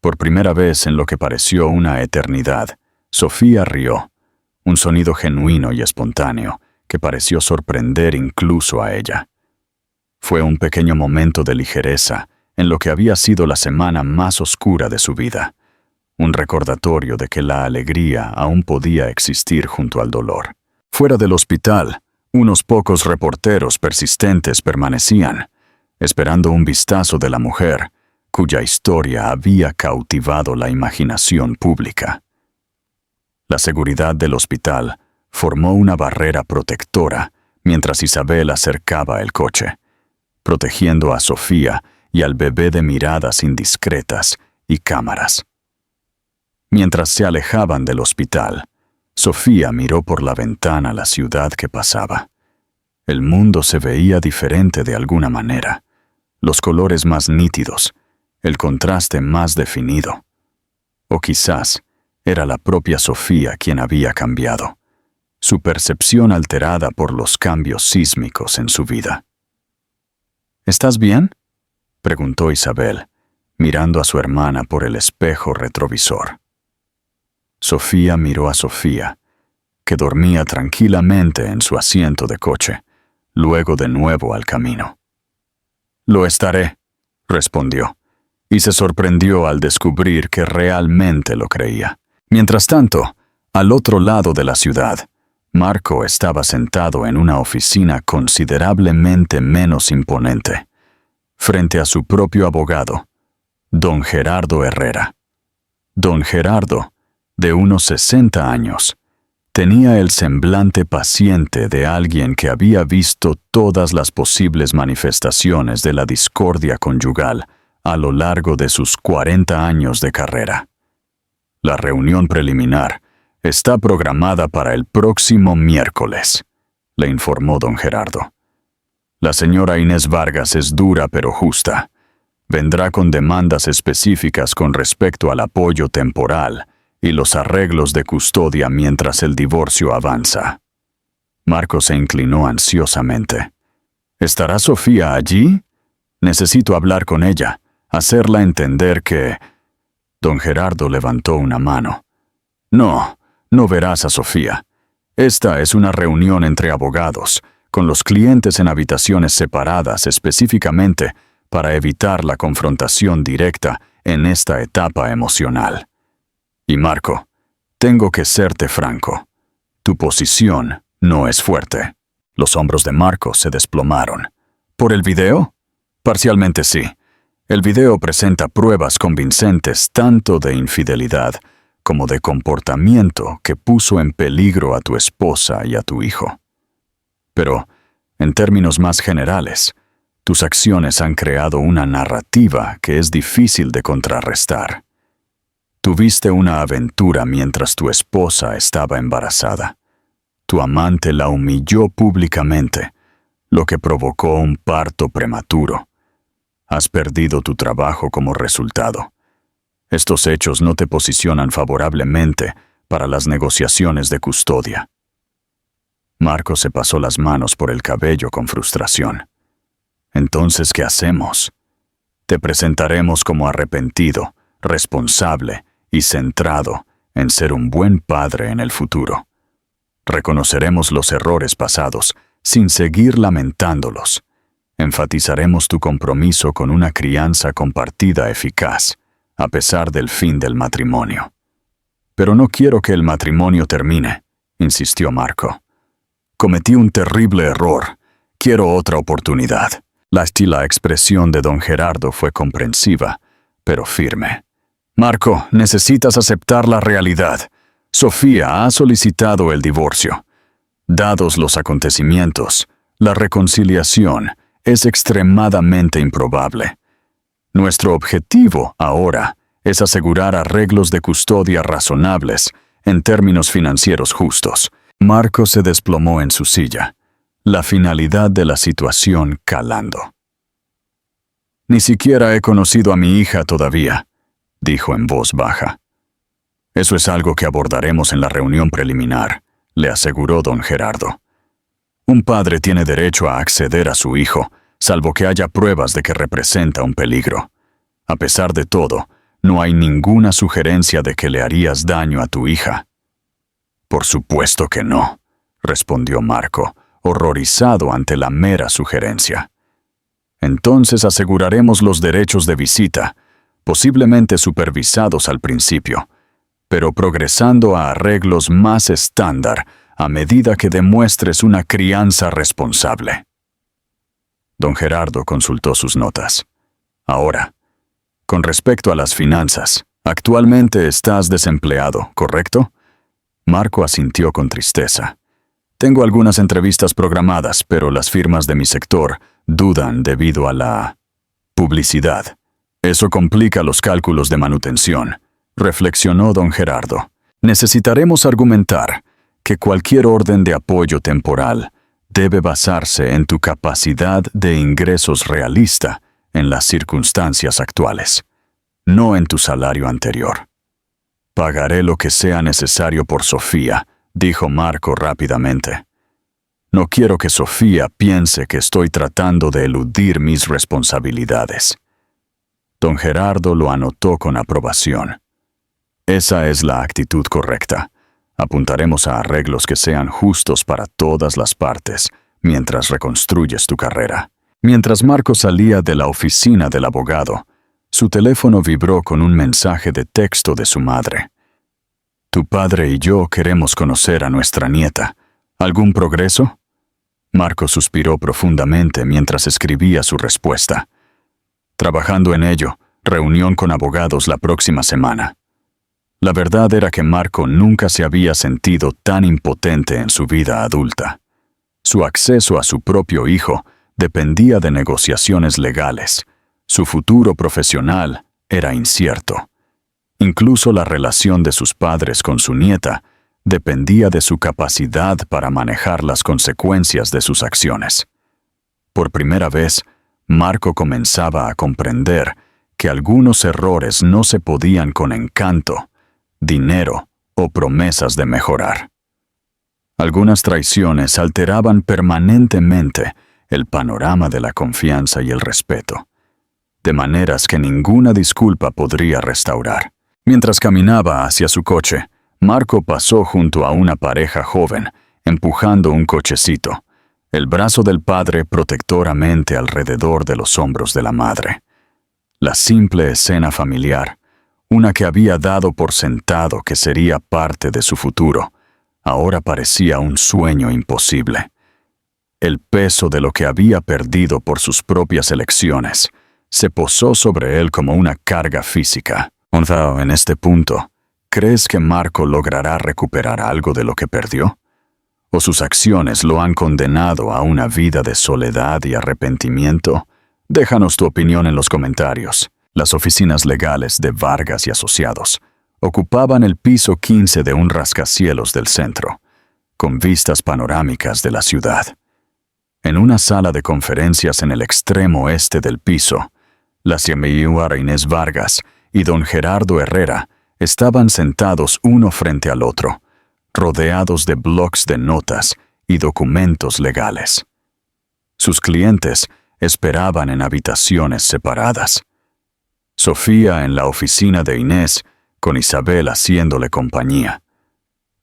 Por primera vez en lo que pareció una eternidad, Sofía rió, un sonido genuino y espontáneo que pareció sorprender incluso a ella. Fue un pequeño momento de ligereza en lo que había sido la semana más oscura de su vida, un recordatorio de que la alegría aún podía existir junto al dolor. Fuera del hospital, unos pocos reporteros persistentes permanecían, esperando un vistazo de la mujer, cuya historia había cautivado la imaginación pública. La seguridad del hospital formó una barrera protectora mientras Isabel acercaba el coche, protegiendo a Sofía y al bebé de miradas indiscretas y cámaras. Mientras se alejaban del hospital, Sofía miró por la ventana la ciudad que pasaba. El mundo se veía diferente de alguna manera, los colores más nítidos, el contraste más definido. O quizás era la propia Sofía quien había cambiado, su percepción alterada por los cambios sísmicos en su vida. ¿Estás bien?, preguntó Isabel, mirando a su hermana por el espejo retrovisor. Sofía miró a Sofía, que dormía tranquilamente en su asiento de coche, luego de nuevo al camino. «Lo estaré», respondió. y se sorprendió al descubrir que realmente lo creía. Mientras tanto, al otro lado de la ciudad, Marco estaba sentado en una oficina considerablemente menos imponente, frente a su propio abogado, don Gerardo Herrera. Don Gerardo, de unos 60 años, tenía el semblante paciente de alguien que había visto todas las posibles manifestaciones de la discordia conyugal a lo largo de sus 40 años de carrera. La reunión preliminar está programada para el próximo miércoles, le informó don Gerardo. La señora Inés Vargas es dura pero justa. Vendrá con demandas específicas con respecto al apoyo temporal y los arreglos de custodia mientras el divorcio avanza. Marco se inclinó ansiosamente. ¿Estará Sofía allí? Necesito hablar con ella, hacerla entender que... Don Gerardo levantó una mano. No verás a Sofía. Esta es una reunión entre abogados, con los clientes en habitaciones separadas específicamente para evitar la confrontación directa en esta etapa emocional. Y Marco, tengo que serte franco. Tu posición no es fuerte. Los hombros de Marco se desplomaron. ¿Por el video? Parcialmente sí. El video presenta pruebas convincentes tanto de infidelidad como de comportamiento que puso en peligro a tu esposa y a tu hijo. Pero, en términos más generales, tus acciones han creado una narrativa que es difícil de contrarrestar. Tuviste una aventura mientras tu esposa estaba embarazada. Tu amante la humilló públicamente, lo que provocó un parto prematuro. Has perdido tu trabajo como resultado. Estos hechos no te posicionan favorablemente para las negociaciones de custodia. Marco se pasó las manos por el cabello con frustración. Entonces, ¿qué hacemos? Te presentaremos como arrepentido, responsable y centrado en ser un buen padre en el futuro. Reconoceremos los errores pasados sin seguir lamentándolos. Enfatizaremos tu compromiso con una crianza compartida eficaz, a pesar del fin del matrimonio. Pero no quiero que el matrimonio termine, insistió Marco. Cometí un terrible error. Quiero otra oportunidad. La expresión de don Gerardo fue comprensiva, pero firme. Marco, necesitas aceptar la realidad. Sofía ha solicitado el divorcio. Dados los acontecimientos, la reconciliación es extremadamente improbable. Nuestro objetivo ahora es asegurar arreglos de custodia razonables en términos financieros justos. Marco se desplomó en su silla, la finalidad de la situación calando. Ni siquiera he conocido a mi hija todavía, dijo en voz baja. Eso es algo que abordaremos en la reunión preliminar, le aseguró don Gerardo. Un padre tiene derecho a acceder a su hijo, salvo que haya pruebas de que representa un peligro. A pesar de todo, no hay ninguna sugerencia de que le harías daño a tu hija. Por supuesto que no, respondió Marco, horrorizado ante la mera sugerencia. Entonces aseguraremos los derechos de visita, posiblemente supervisados al principio, pero progresando a arreglos más estándar a medida que demuestres una crianza responsable. Don Gerardo consultó sus notas. Ahora, con respecto a las finanzas, actualmente estás desempleado, ¿correcto? Marco asintió con tristeza. Tengo algunas entrevistas programadas, pero las firmas de mi sector dudan debido a la publicidad. Eso complica los cálculos de manutención, reflexionó don Gerardo. Necesitaremos argumentar que cualquier orden de apoyo temporal debe basarse en tu capacidad de ingresos realista en las circunstancias actuales, no en tu salario anterior. Pagaré lo que sea necesario por Sofía, dijo Marco rápidamente. No quiero que Sofía piense que estoy tratando de eludir mis responsabilidades. Don Gerardo lo anotó con aprobación. Esa es la actitud correcta. Apuntaremos a arreglos que sean justos para todas las partes mientras reconstruyes tu carrera. Mientras Marco salía de la oficina del abogado, su teléfono vibró con un mensaje de texto de su madre. «Tu padre y yo queremos conocer a nuestra nieta. ¿Algún progreso?» Marco suspiró profundamente mientras escribía su respuesta. «Trabajando en ello, reunión con abogados la próxima semana». La verdad era que Marco nunca se había sentido tan impotente en su vida adulta. Su acceso a su propio hijo dependía de negociaciones legales. Su futuro profesional era incierto. Incluso la relación de sus padres con su nieta dependía de su capacidad para manejar las consecuencias de sus acciones. Por primera vez, Marco comenzaba a comprender que algunos errores no se podían con encanto, dinero o promesas de mejorar. Algunas traiciones alteraban permanentemente el panorama de la confianza y el respeto, de maneras que ninguna disculpa podría restaurar. Mientras caminaba hacia su coche, Marco pasó junto a una pareja joven, empujando un cochecito, el brazo del padre protectoramente alrededor de los hombros de la madre. La simple escena familiar, una que había dado por sentado que sería parte de su futuro, ahora parecía un sueño imposible. El peso de lo que había perdido por sus propias elecciones se posó sobre él como una carga física. Gonzalo, en este punto, ¿crees que Marco logrará recuperar algo de lo que perdió? ¿O sus acciones lo han condenado a una vida de soledad y arrepentimiento? Déjanos tu opinión en los comentarios. Las oficinas legales de Vargas y Asociados ocupaban el piso 15 de un rascacielos del centro, con vistas panorámicas de la ciudad. En una sala de conferencias en el extremo este del piso, la señora Inés Vargas y don Gerardo Herrera estaban sentados uno frente al otro, rodeados de blocs de notas y documentos legales. Sus clientes esperaban en habitaciones separadas. Sofía en la oficina de Inés, con Isabel haciéndole compañía.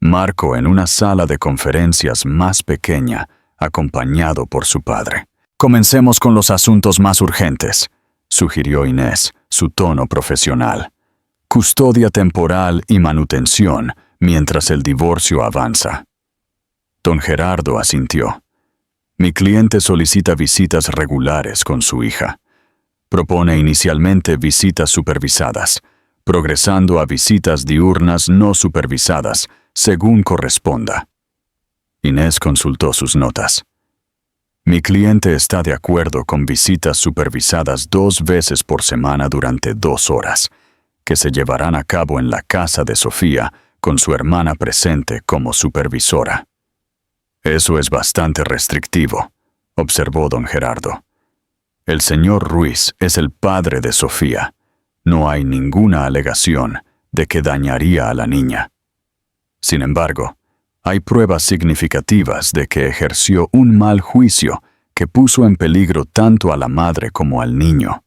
Marco en una sala de conferencias más pequeña, acompañado por su padre. «Comencemos con los asuntos más urgentes», sugirió Inés, su tono profesional. «Custodia temporal y manutención mientras el divorcio avanza». Don Gerardo asintió. «Mi cliente solicita visitas regulares con su hija. Propone inicialmente visitas supervisadas, progresando a visitas diurnas no supervisadas, según corresponda». Inés consultó sus notas. «Mi cliente está de acuerdo con visitas supervisadas 2 veces por semana durante 2 horas, que se llevarán a cabo en la casa de Sofía, con su hermana presente como supervisora». «Eso es bastante restrictivo», observó don Gerardo. «El señor Ruiz es el padre de Sofía. No hay ninguna alegación de que dañaría a la niña. Sin embargo, hay pruebas significativas de que ejerció un mal juicio que puso en peligro tanto a la madre como al niño»,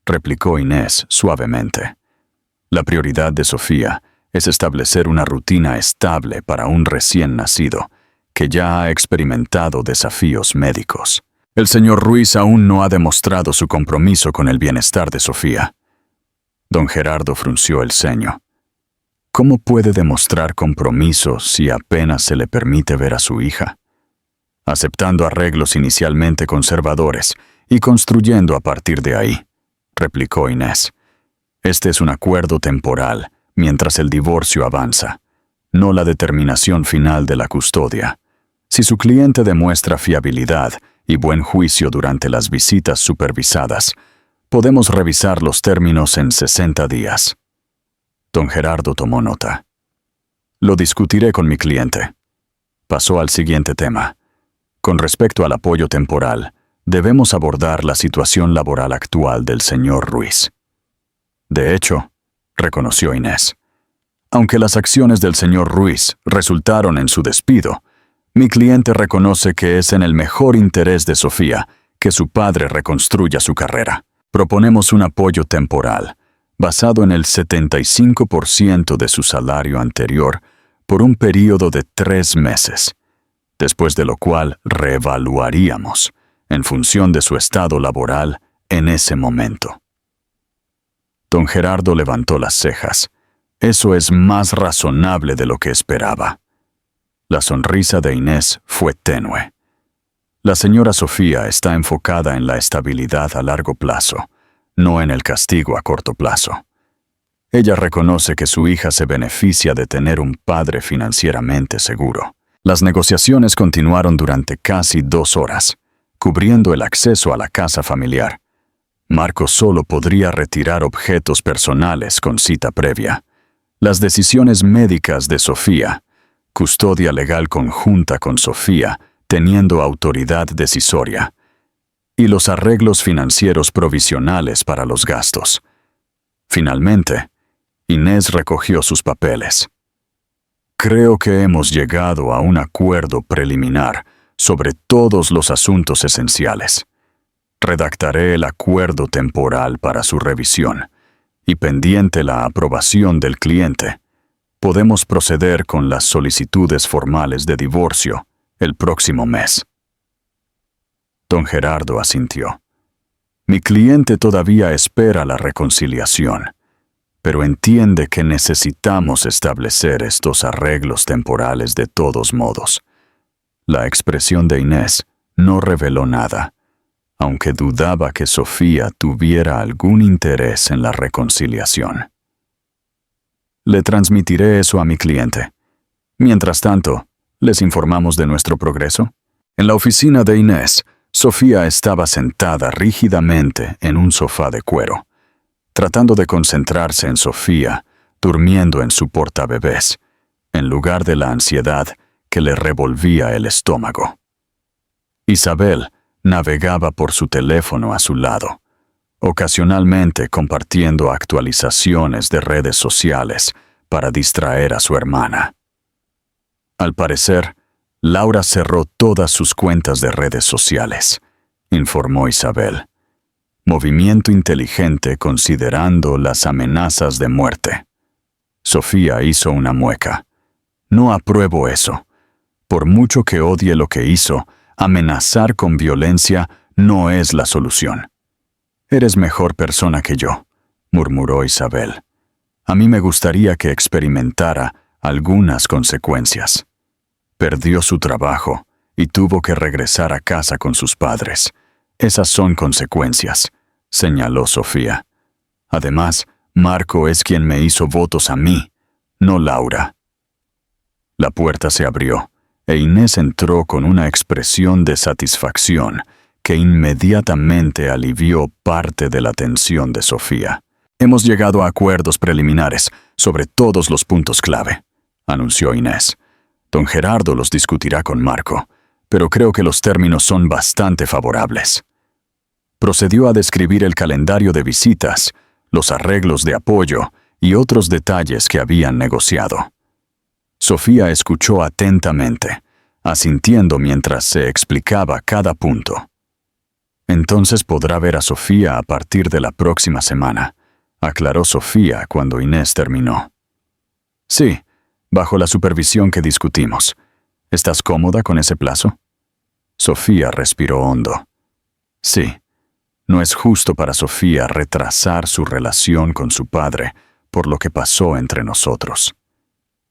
replicó Inés suavemente. «La prioridad de Sofía es establecer una rutina estable para un recién nacido que ya ha experimentado desafíos médicos. El señor Ruiz aún no ha demostrado su compromiso con el bienestar de Sofía». Don Gerardo frunció el ceño. «¿Cómo puede demostrar compromiso si apenas se le permite ver a su hija?» «Aceptando arreglos inicialmente conservadores y construyendo a partir de ahí», replicó Inés. «Este es un acuerdo temporal mientras el divorcio avanza, no la determinación final de la custodia. Si su cliente demuestra fiabilidad y buen juicio durante las visitas supervisadas, podemos revisar los términos en 60 días». Don Gerardo tomó nota. «Lo discutiré con mi cliente». Pasó al siguiente tema. «Con respecto al apoyo temporal, debemos abordar la situación laboral actual del señor Ruiz». «De hecho», reconoció Inés, «aunque las acciones del señor Ruiz resultaron en su despido, mi cliente reconoce que es en el mejor interés de Sofía que su padre reconstruya su carrera. Proponemos un apoyo temporal, basado en el 75% de su salario anterior, por un período de 3 meses, después de lo cual reevaluaríamos, en función de su estado laboral en ese momento». Don Gerardo levantó las cejas. Eso es más razonable de lo que esperaba. La sonrisa de Inés fue tenue. La señora Sofía está enfocada en la estabilidad a largo plazo, no en el castigo a corto plazo. Ella reconoce que su hija se beneficia de tener un padre financieramente seguro. Las negociaciones continuaron durante casi 2 horas, cubriendo el acceso a la casa familiar. Marco solo podría retirar objetos personales con cita previa. Las decisiones médicas de Sofía, custodia legal conjunta con Sofía, teniendo autoridad decisoria, y los arreglos financieros provisionales para los gastos. Finalmente, Inés recogió sus papeles. Creo que hemos llegado a un acuerdo preliminar sobre todos los asuntos esenciales. Redactaré el acuerdo temporal para su revisión, y pendiente la aprobación del cliente, podemos proceder con las solicitudes formales de divorcio el próximo mes. Don Gerardo asintió. Mi cliente todavía espera la reconciliación, pero entiende que necesitamos establecer estos arreglos temporales de todos modos. La expresión de Inés no reveló nada, aunque dudaba que Sofía tuviera algún interés en la reconciliación. Le transmitiré eso a mi cliente. Mientras tanto, ¿les informamos de nuestro progreso? En la oficina de Inés, Sofía estaba sentada rígidamente en un sofá de cuero, tratando de concentrarse en Sofía, durmiendo en su portabebés, en lugar de la ansiedad que le revolvía el estómago. Isabel navegaba por su teléfono a su lado, ocasionalmente compartiendo actualizaciones de redes sociales para distraer a su hermana. Al parecer, Laura cerró todas sus cuentas de redes sociales, informó Isabel. Movimiento inteligente considerando las amenazas de muerte. Sofía hizo una mueca. No apruebo eso. Por mucho que odie lo que hizo, amenazar con violencia no es la solución. Eres mejor persona que yo, murmuró Isabel. A mí me gustaría que experimentara algunas consecuencias. Perdió su trabajo y tuvo que regresar a casa con sus padres. Esas son consecuencias, señaló Sofía. Además, Marco es quien me hizo votos a mí, no Laura. La puerta se abrió, e Inés entró con una expresión de satisfacción que inmediatamente alivió parte de la tensión de Sofía. Hemos llegado a acuerdos preliminares sobre todos los puntos clave, anunció Inés. Don Gerardo los discutirá con Marco, pero creo que los términos son bastante favorables. Procedió a describir el calendario de visitas, los arreglos de apoyo y otros detalles que habían negociado. Sofía escuchó atentamente, asintiendo mientras se explicaba cada punto. Entonces podrá ver a Sofía a partir de la próxima semana, aclaró Sofía cuando Inés terminó. Sí, bajo la supervisión que discutimos. ¿Estás cómoda con ese plazo? Sofía respiró hondo. Sí, no es justo para Sofía retrasar su relación con su padre por lo que pasó entre nosotros.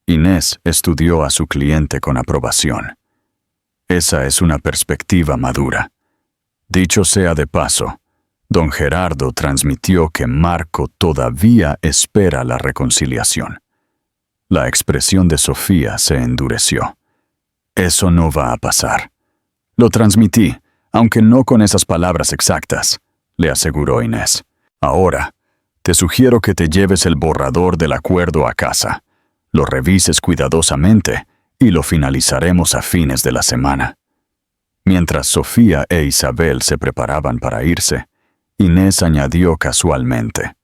Inés estudió a su cliente con aprobación. Esa es una perspectiva madura. Dicho sea de paso, don Gerardo transmitió que Marco todavía espera la reconciliación. La expresión de Sofía se endureció. Eso no va a pasar. Lo transmití, aunque no con esas palabras exactas, le aseguró Inés. Ahora, te sugiero que te lleves el borrador del acuerdo a casa, lo revises cuidadosamente y lo finalizaremos a fines de la semana. Mientras Sofía e Isabel se preparaban para irse, Inés añadió casualmente: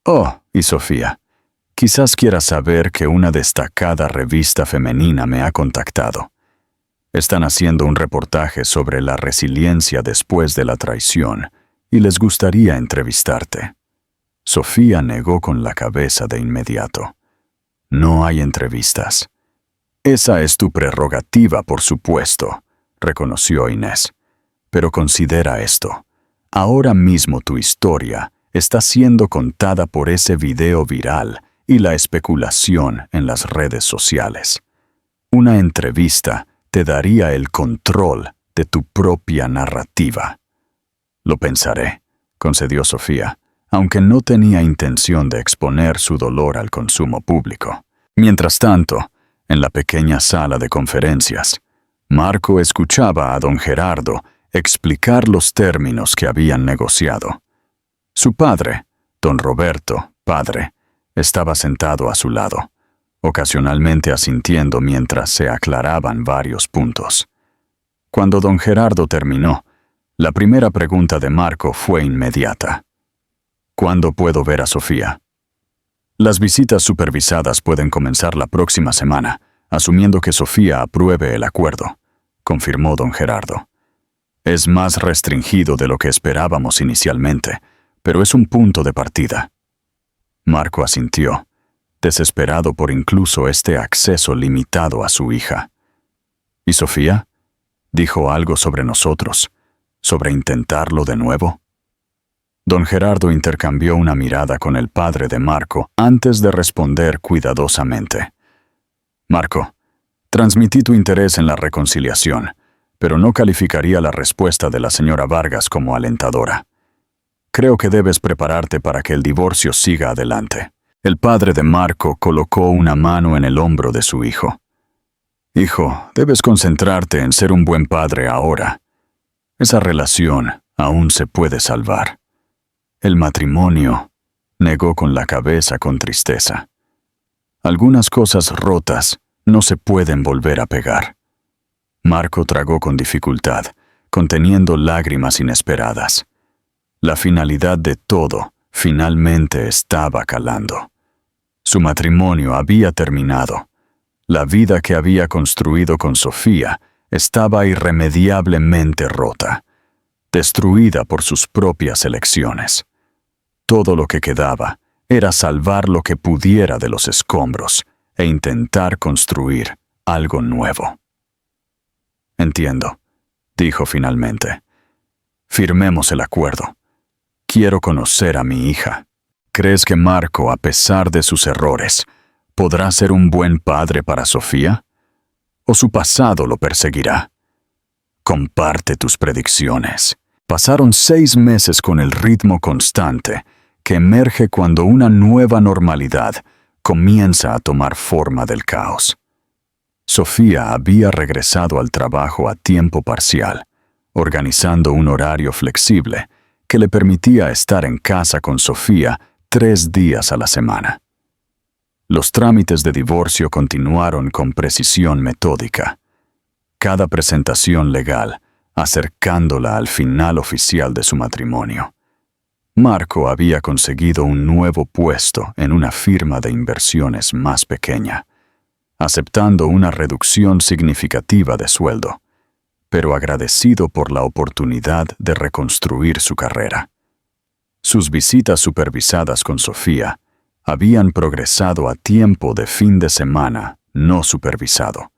«Oh, y Sofía, quizás quieras saber que una destacada revista femenina me ha contactado. Están haciendo un reportaje sobre la resiliencia después de la traición y les gustaría entrevistarte». Sofía negó con la cabeza de inmediato. «No hay entrevistas». «Esa es tu prerrogativa, por supuesto», reconoció Inés. «Pero considera esto. Ahora mismo tu historia está siendo contada por ese video viral y la especulación en las redes sociales. Una entrevista te daría el control de tu propia narrativa. Lo pensaré, concedió Sofía, aunque no tenía intención de exponer su dolor al consumo público. Mientras tanto, en la pequeña sala de conferencias, Marco escuchaba a don Gerardo explicar los términos que habían negociado. Su padre, don Roberto, padre, estaba sentado a su lado, ocasionalmente asintiendo mientras se aclaraban varios puntos. Cuando don Gerardo terminó, la primera pregunta de Marco fue inmediata. ¿Cuándo puedo ver a Sofía? Las visitas supervisadas pueden comenzar la próxima semana, asumiendo que Sofía apruebe el acuerdo, confirmó don Gerardo. Es más restringido de lo que esperábamos inicialmente, pero es un punto de partida. Marco asintió, desesperado por incluso este acceso limitado a su hija. ¿Y Sofía? ¿Dijo algo sobre nosotros? ¿Sobre intentarlo de nuevo? Don Gerardo intercambió una mirada con el padre de Marco antes de responder cuidadosamente. Marco, transmití tu interés en la reconciliación, pero no calificaría la respuesta de la señora Vargas como alentadora. Creo que debes prepararte para que el divorcio siga adelante. El padre de Marco colocó una mano en el hombro de su hijo. Hijo, debes concentrarte en ser un buen padre ahora. Esa relación aún se puede salvar. El matrimonio, negó con la cabeza con tristeza. Algunas cosas rotas no se pueden volver a pegar. Marco tragó con dificultad, conteniendo lágrimas inesperadas. La finalidad de todo finalmente estaba calando. Su matrimonio había terminado. La vida que había construido con Sofía estaba irremediablemente rota, destruida por sus propias elecciones. Todo lo que quedaba era salvar lo que pudiera de los escombros e intentar construir algo nuevo. Entiendo, dijo finalmente. Firmemos el acuerdo. Quiero conocer a mi hija. ¿Crees que Marco, a pesar de sus errores, podrá ser un buen padre para Sofía? ¿O su pasado lo perseguirá? Comparte tus predicciones. Pasaron 6 meses con el ritmo constante que emerge cuando una nueva normalidad comienza a tomar forma del caos. Sofía había regresado al trabajo a tiempo parcial, organizando un horario flexible que le permitía estar en casa con Sofía 3 días a la semana. Los trámites de divorcio continuaron con precisión metódica. Cada presentación legal acercándola al final oficial de su matrimonio. Marco había conseguido un nuevo puesto en una firma de inversiones más pequeña, aceptando una reducción significativa de sueldo, pero agradecido por la oportunidad de reconstruir su carrera. Sus visitas supervisadas con Sofía habían progresado a tiempo de fin de semana no supervisado,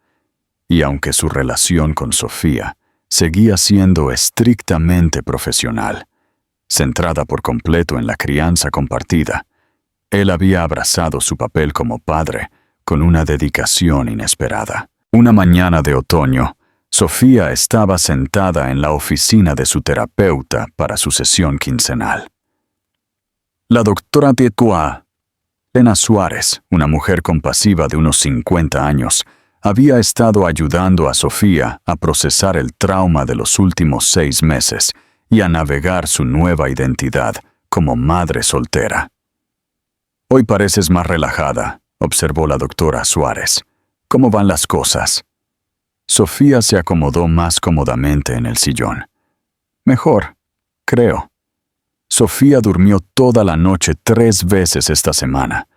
y aunque su relación con Sofía seguía siendo estrictamente profesional, centrada por completo en la crianza compartida, él había abrazado su papel como padre con una dedicación inesperada. Una mañana de otoño, Sofía estaba sentada en la oficina de su terapeuta para su sesión quincenal. La doctora Piecoa, Lena Suárez, una mujer compasiva de unos 50 años, había estado ayudando a Sofía a procesar el trauma de los últimos 6 meses y a navegar su nueva identidad como madre soltera. Hoy pareces más relajada, observó la doctora Suárez. ¿Cómo van las cosas? Sofía se acomodó más cómodamente en el sillón. Mejor, creo. Sofía durmió toda la noche 3 veces esta semana,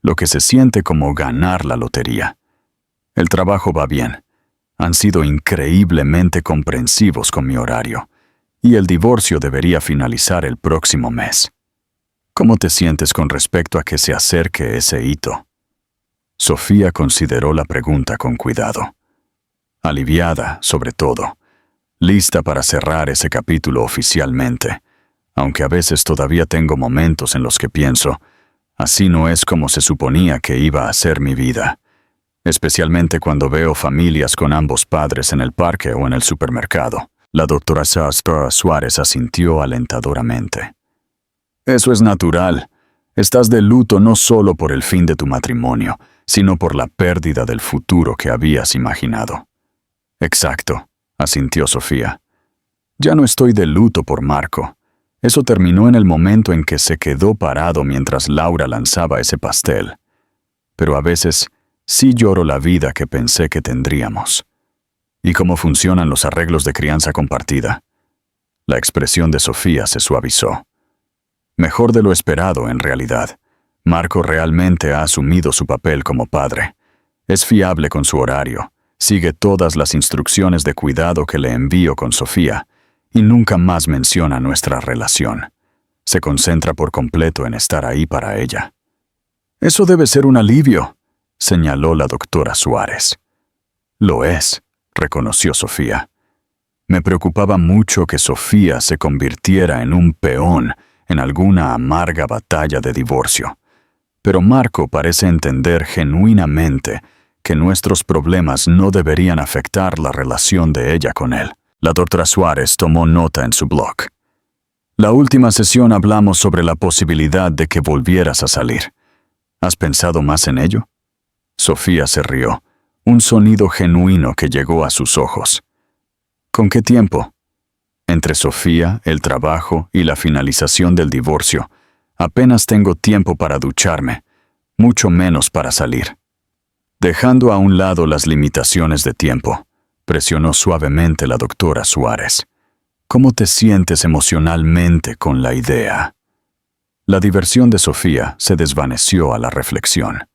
lo que se siente como ganar la lotería. El trabajo va bien. Han sido increíblemente comprensivos con mi horario, y el divorcio debería finalizar el próximo mes. ¿Cómo te sientes con respecto a que se acerque ese hito? Sofía consideró la pregunta con cuidado. Aliviada, sobre todo, lista para cerrar ese capítulo oficialmente, aunque a veces todavía tengo momentos en los que pienso, así no es como se suponía que iba a ser mi vida, especialmente cuando veo familias con ambos padres en el parque o en el supermercado. La doctora Sastra Suárez asintió alentadoramente. Eso es natural. Estás de luto no solo por el fin de tu matrimonio, sino por la pérdida del futuro que habías imaginado. Exacto, asintió Sofía. Ya no estoy de luto por Marco. Eso terminó en el momento en que se quedó parado mientras Laura lanzaba ese pastel. Pero a veces sí lloro la vida que pensé que tendríamos. ¿Y cómo funcionan los arreglos de crianza compartida? La expresión de Sofía se suavizó. Mejor de lo esperado, en realidad. Marco realmente ha asumido su papel como padre. Es fiable con su horario, sigue todas las instrucciones de cuidado que le envío con Sofía, y nunca más menciona nuestra relación. Se concentra por completo en estar ahí para ella. Eso debe ser un alivio, señaló la doctora Suárez. Lo es, reconoció Sofía. Me preocupaba mucho que Sofía se convirtiera en un peón en alguna amarga batalla de divorcio. Pero Marco parece entender genuinamente que nuestros problemas no deberían afectar la relación de ella con él. La doctora Suárez tomó nota en su blog. La última sesión hablamos sobre la posibilidad de que volvieras a salir. ¿Has pensado más en ello? Sofía se rió, un sonido genuino que llegó a sus ojos. ¿Con qué tiempo? Entre Sofía, el trabajo y la finalización del divorcio, apenas tengo tiempo para ducharme, mucho menos para salir. Dejando a un lado las limitaciones de tiempo, presionó suavemente la doctora Suárez. ¿Cómo te sientes emocionalmente con la idea? La diversión de Sofía se desvaneció a la reflexión.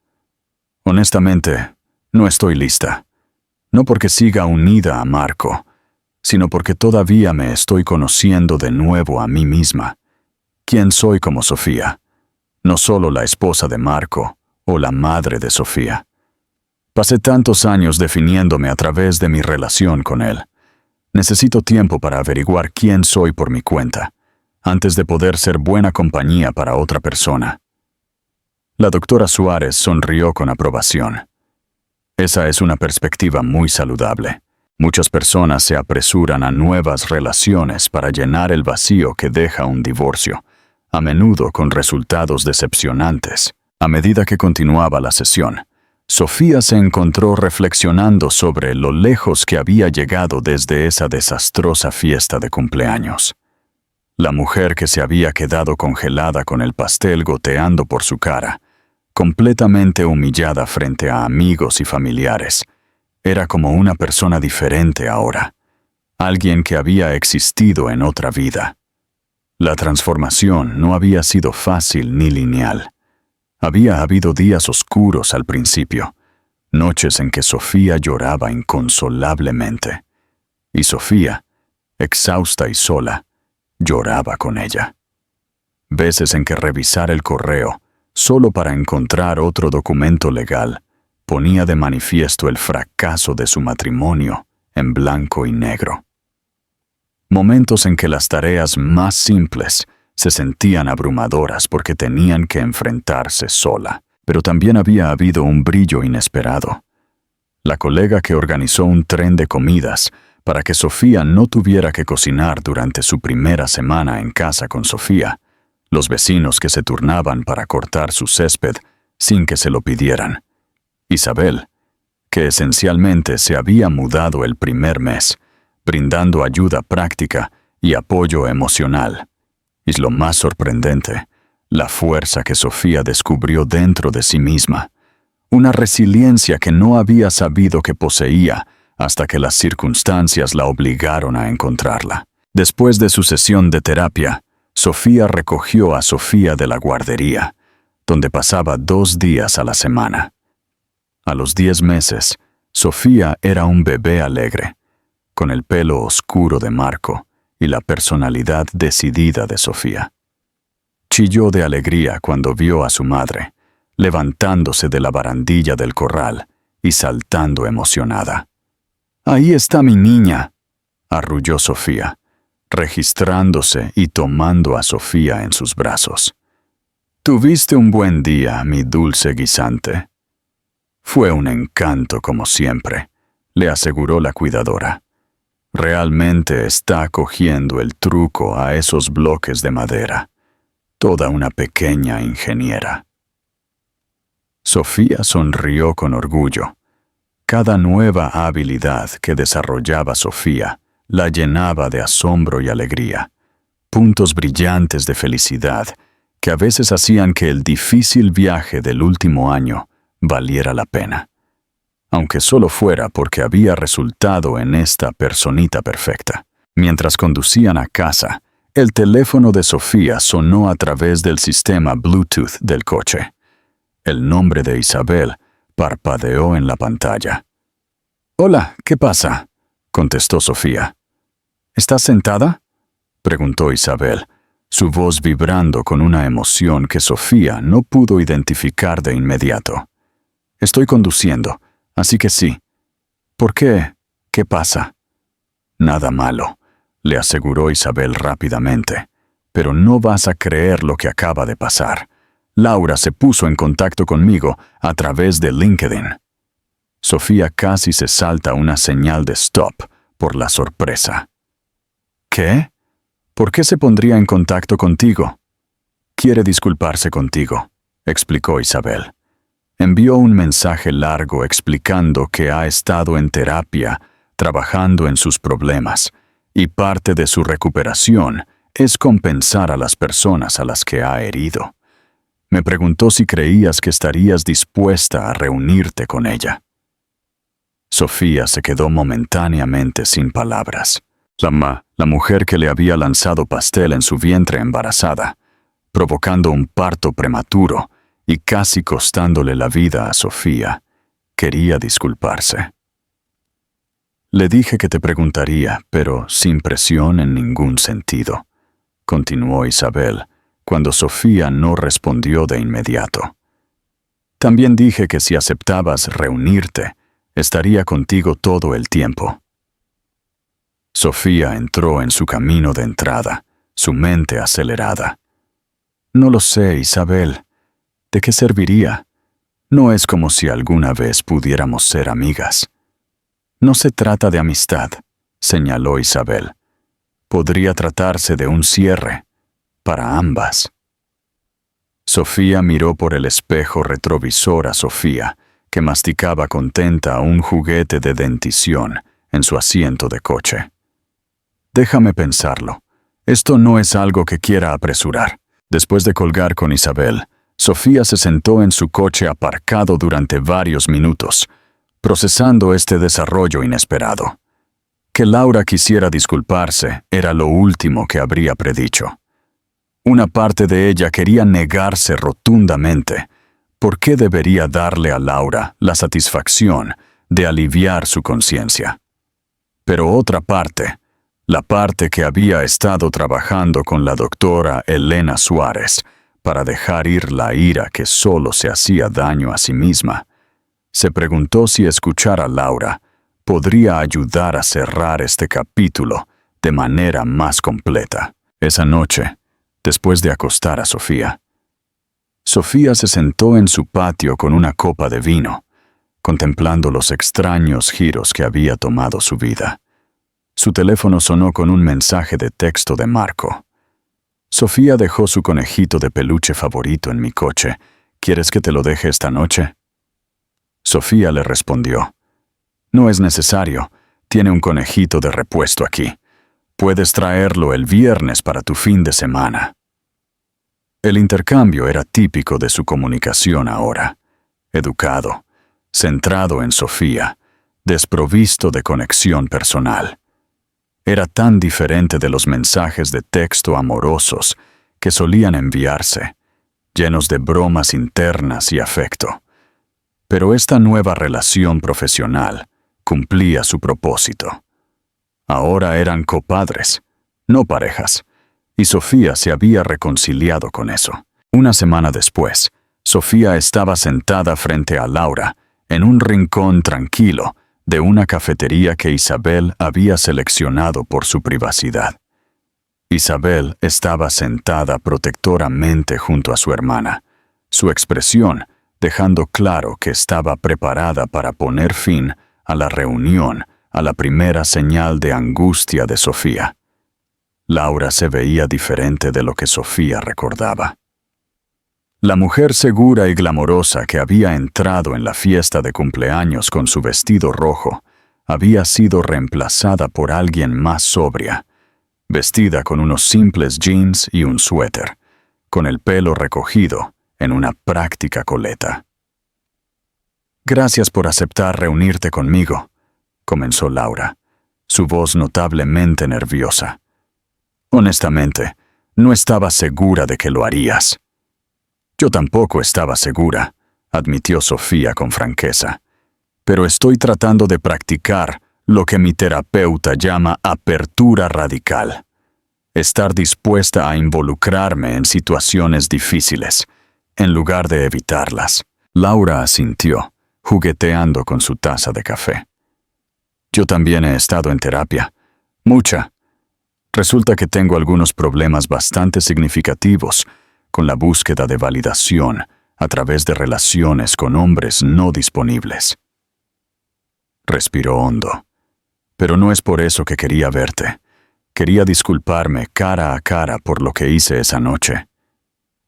Honestamente, no estoy lista. No porque siga unida a Marco, sino porque todavía me estoy conociendo de nuevo a mí misma. ¿Quién soy como Sofía? No solo la esposa de Marco o la madre de Sofía. Pasé tantos años definiéndome a través de mi relación con él. Necesito tiempo para averiguar quién soy por mi cuenta, antes de poder ser buena compañía para otra persona. La doctora Suárez sonrió con aprobación. Esa es una perspectiva muy saludable. Muchas personas se apresuran a nuevas relaciones para llenar el vacío que deja un divorcio, a menudo con resultados decepcionantes. A medida que continuaba la sesión, Sofía se encontró reflexionando sobre lo lejos que había llegado desde esa desastrosa fiesta de cumpleaños. La mujer que se había quedado congelada con el pastel goteando por su cara, completamente humillada frente a amigos y familiares, era como una persona diferente ahora, alguien que había existido en otra vida. La transformación no había sido fácil ni lineal. Había habido días oscuros al principio, noches en que Sofía lloraba inconsolablemente, y Sofía, exhausta y sola, lloraba con ella. Veces en que revisar el correo, solo para encontrar otro documento legal, ponía de manifiesto el fracaso de su matrimonio en blanco y negro. Momentos en que las tareas más simples se sentían abrumadoras porque tenían que enfrentarse sola, pero también había habido un brillo inesperado. La colega que organizó un tren de comidas para que Sofía no tuviera que cocinar durante su primera semana en casa con Sofía, los vecinos que se turnaban para cortar su césped sin que se lo pidieran, Isabel, que esencialmente se había mudado el primer mes, brindando ayuda práctica y apoyo emocional. Y lo más sorprendente, la fuerza que Sofía descubrió dentro de sí misma, una resiliencia que no había sabido que poseía hasta que las circunstancias la obligaron a encontrarla. Después de su sesión de terapia, Sofía recogió a Sofía de la guardería, donde pasaba 2 días a la semana. A los 10 meses, Sofía era un bebé alegre, con el pelo oscuro de Marco y la personalidad decidida de Sofía. Chilló de alegría cuando vio a su madre, levantándose de la barandilla del corral y saltando emocionada. «¡Ahí está mi niña!», arrulló Sofía, registrándose y tomando a Sofía en sus brazos. «Tuviste un buen día, mi dulce guisante». «Fue un encanto como siempre», le aseguró la cuidadora. «Realmente está cogiendo el truco a esos bloques de madera. Toda una pequeña ingeniera». Sofía sonrió con orgullo. Cada nueva habilidad que desarrollaba Sofía la llenaba de asombro y alegría, puntos brillantes de felicidad que a veces hacían que el difícil viaje del último año valiera la pena, aunque solo fuera porque había resultado en esta personita perfecta. Mientras conducían a casa, el teléfono de Sofía sonó a través del sistema Bluetooth del coche. El nombre de Isabel parpadeó en la pantalla. «Hola, ¿qué pasa?», contestó Sofía. «¿Estás sentada?», preguntó Isabel, su voz vibrando con una emoción que Sofía no pudo identificar de inmediato. «Estoy conduciendo, así que sí». «¿Por qué? ¿Qué pasa?». «Nada malo», le aseguró Isabel rápidamente. «Pero no vas a creer lo que acaba de pasar. Laura se puso en contacto conmigo a través de LinkedIn». Sofía casi se salta una señal de stop por la sorpresa. «¿Qué? ¿Por qué se pondría en contacto contigo?». «Quiere disculparse contigo», explicó Isabel. Envió un mensaje largo explicando que ha estado en terapia, trabajando en sus problemas, y parte de su recuperación es compensar a las personas a las que ha herido. Me preguntó si creías que estarías dispuesta a reunirte con ella. Sofía se quedó momentáneamente sin palabras. La mujer que le había lanzado pastel en su vientre embarazada, provocando un parto prematuro y casi costándole la vida a Sofía, quería disculparse. «Le dije que te preguntaría, pero sin presión en ningún sentido», continuó Isabel, cuando Sofía no respondió de inmediato. «También dije que si aceptabas reunirte, estaría contigo todo el tiempo». Sofía entró en su camino de entrada, su mente acelerada. «No lo sé, Isabel. ¿De qué serviría? No es como si alguna vez pudiéramos ser amigas». «No se trata de amistad», señaló Isabel. «Podría tratarse de un cierre, para ambas». Sofía miró por el espejo retrovisor a Sofía, que masticaba contenta un juguete de dentición en su asiento de coche. «Déjame pensarlo. Esto no es algo que quiera apresurar». Después de colgar con Isabel, Sofía se sentó en su coche aparcado durante varios minutos, procesando este desarrollo inesperado. Que Laura quisiera disculparse era lo último que habría predicho. Una parte de ella quería negarse rotundamente. ¿Por qué debería darle a Laura la satisfacción de aliviar su conciencia? Pero otra parte, la parte que había estado trabajando con la doctora Elena Suárez para dejar ir la ira que solo se hacía daño a sí misma, se preguntó si escuchar a Laura podría ayudar a cerrar este capítulo de manera más completa. Esa noche, después de acostar a Sofía se sentó en su patio con una copa de vino, contemplando los extraños giros que había tomado su vida. Su teléfono sonó con un mensaje de texto de Marco. «Sofía dejó su conejito de peluche favorito en mi coche. ¿Quieres que te lo deje esta noche?». Sofía le respondió: «No es necesario. Tiene un conejito de repuesto aquí. Puedes traerlo el viernes para tu fin de semana». El intercambio era típico de su comunicación ahora. Educado, centrado en Sofía, desprovisto de conexión personal. Era tan diferente de los mensajes de texto amorosos que solían enviarse, llenos de bromas internas y afecto. Pero esta nueva relación profesional cumplía su propósito. Ahora eran copadres, no parejas, y Sofía se había reconciliado con eso. Una semana después, Sofía estaba sentada frente a Laura en un rincón tranquilo de una cafetería que Isabel había seleccionado por su privacidad. Isabel estaba sentada protectoramente junto a su hermana, su expresión dejando claro que estaba preparada para poner fin a la reunión a la primera señal de angustia de Sofía. Laura se veía diferente de lo que Sofía recordaba. La mujer segura y glamorosa que había entrado en la fiesta de cumpleaños con su vestido rojo había sido reemplazada por alguien más sobria, vestida con unos simples jeans y un suéter, con el pelo recogido en una práctica coleta. «Gracias por aceptar reunirte conmigo», comenzó Laura, su voz notablemente nerviosa. «Honestamente, no estaba segura de que lo harías». «Yo tampoco estaba segura», admitió Sofía con franqueza, «pero estoy tratando de practicar lo que mi terapeuta llama apertura radical. Estar dispuesta a involucrarme en situaciones difíciles, en lugar de evitarlas». Laura asintió, jugueteando con su taza de café. «Yo también he estado en terapia. Mucha. Resulta que tengo algunos problemas bastante significativos con la búsqueda de validación a través de relaciones con hombres no disponibles». Respiró hondo. «Pero no es por eso que quería verte. Quería disculparme cara a cara por lo que hice esa noche».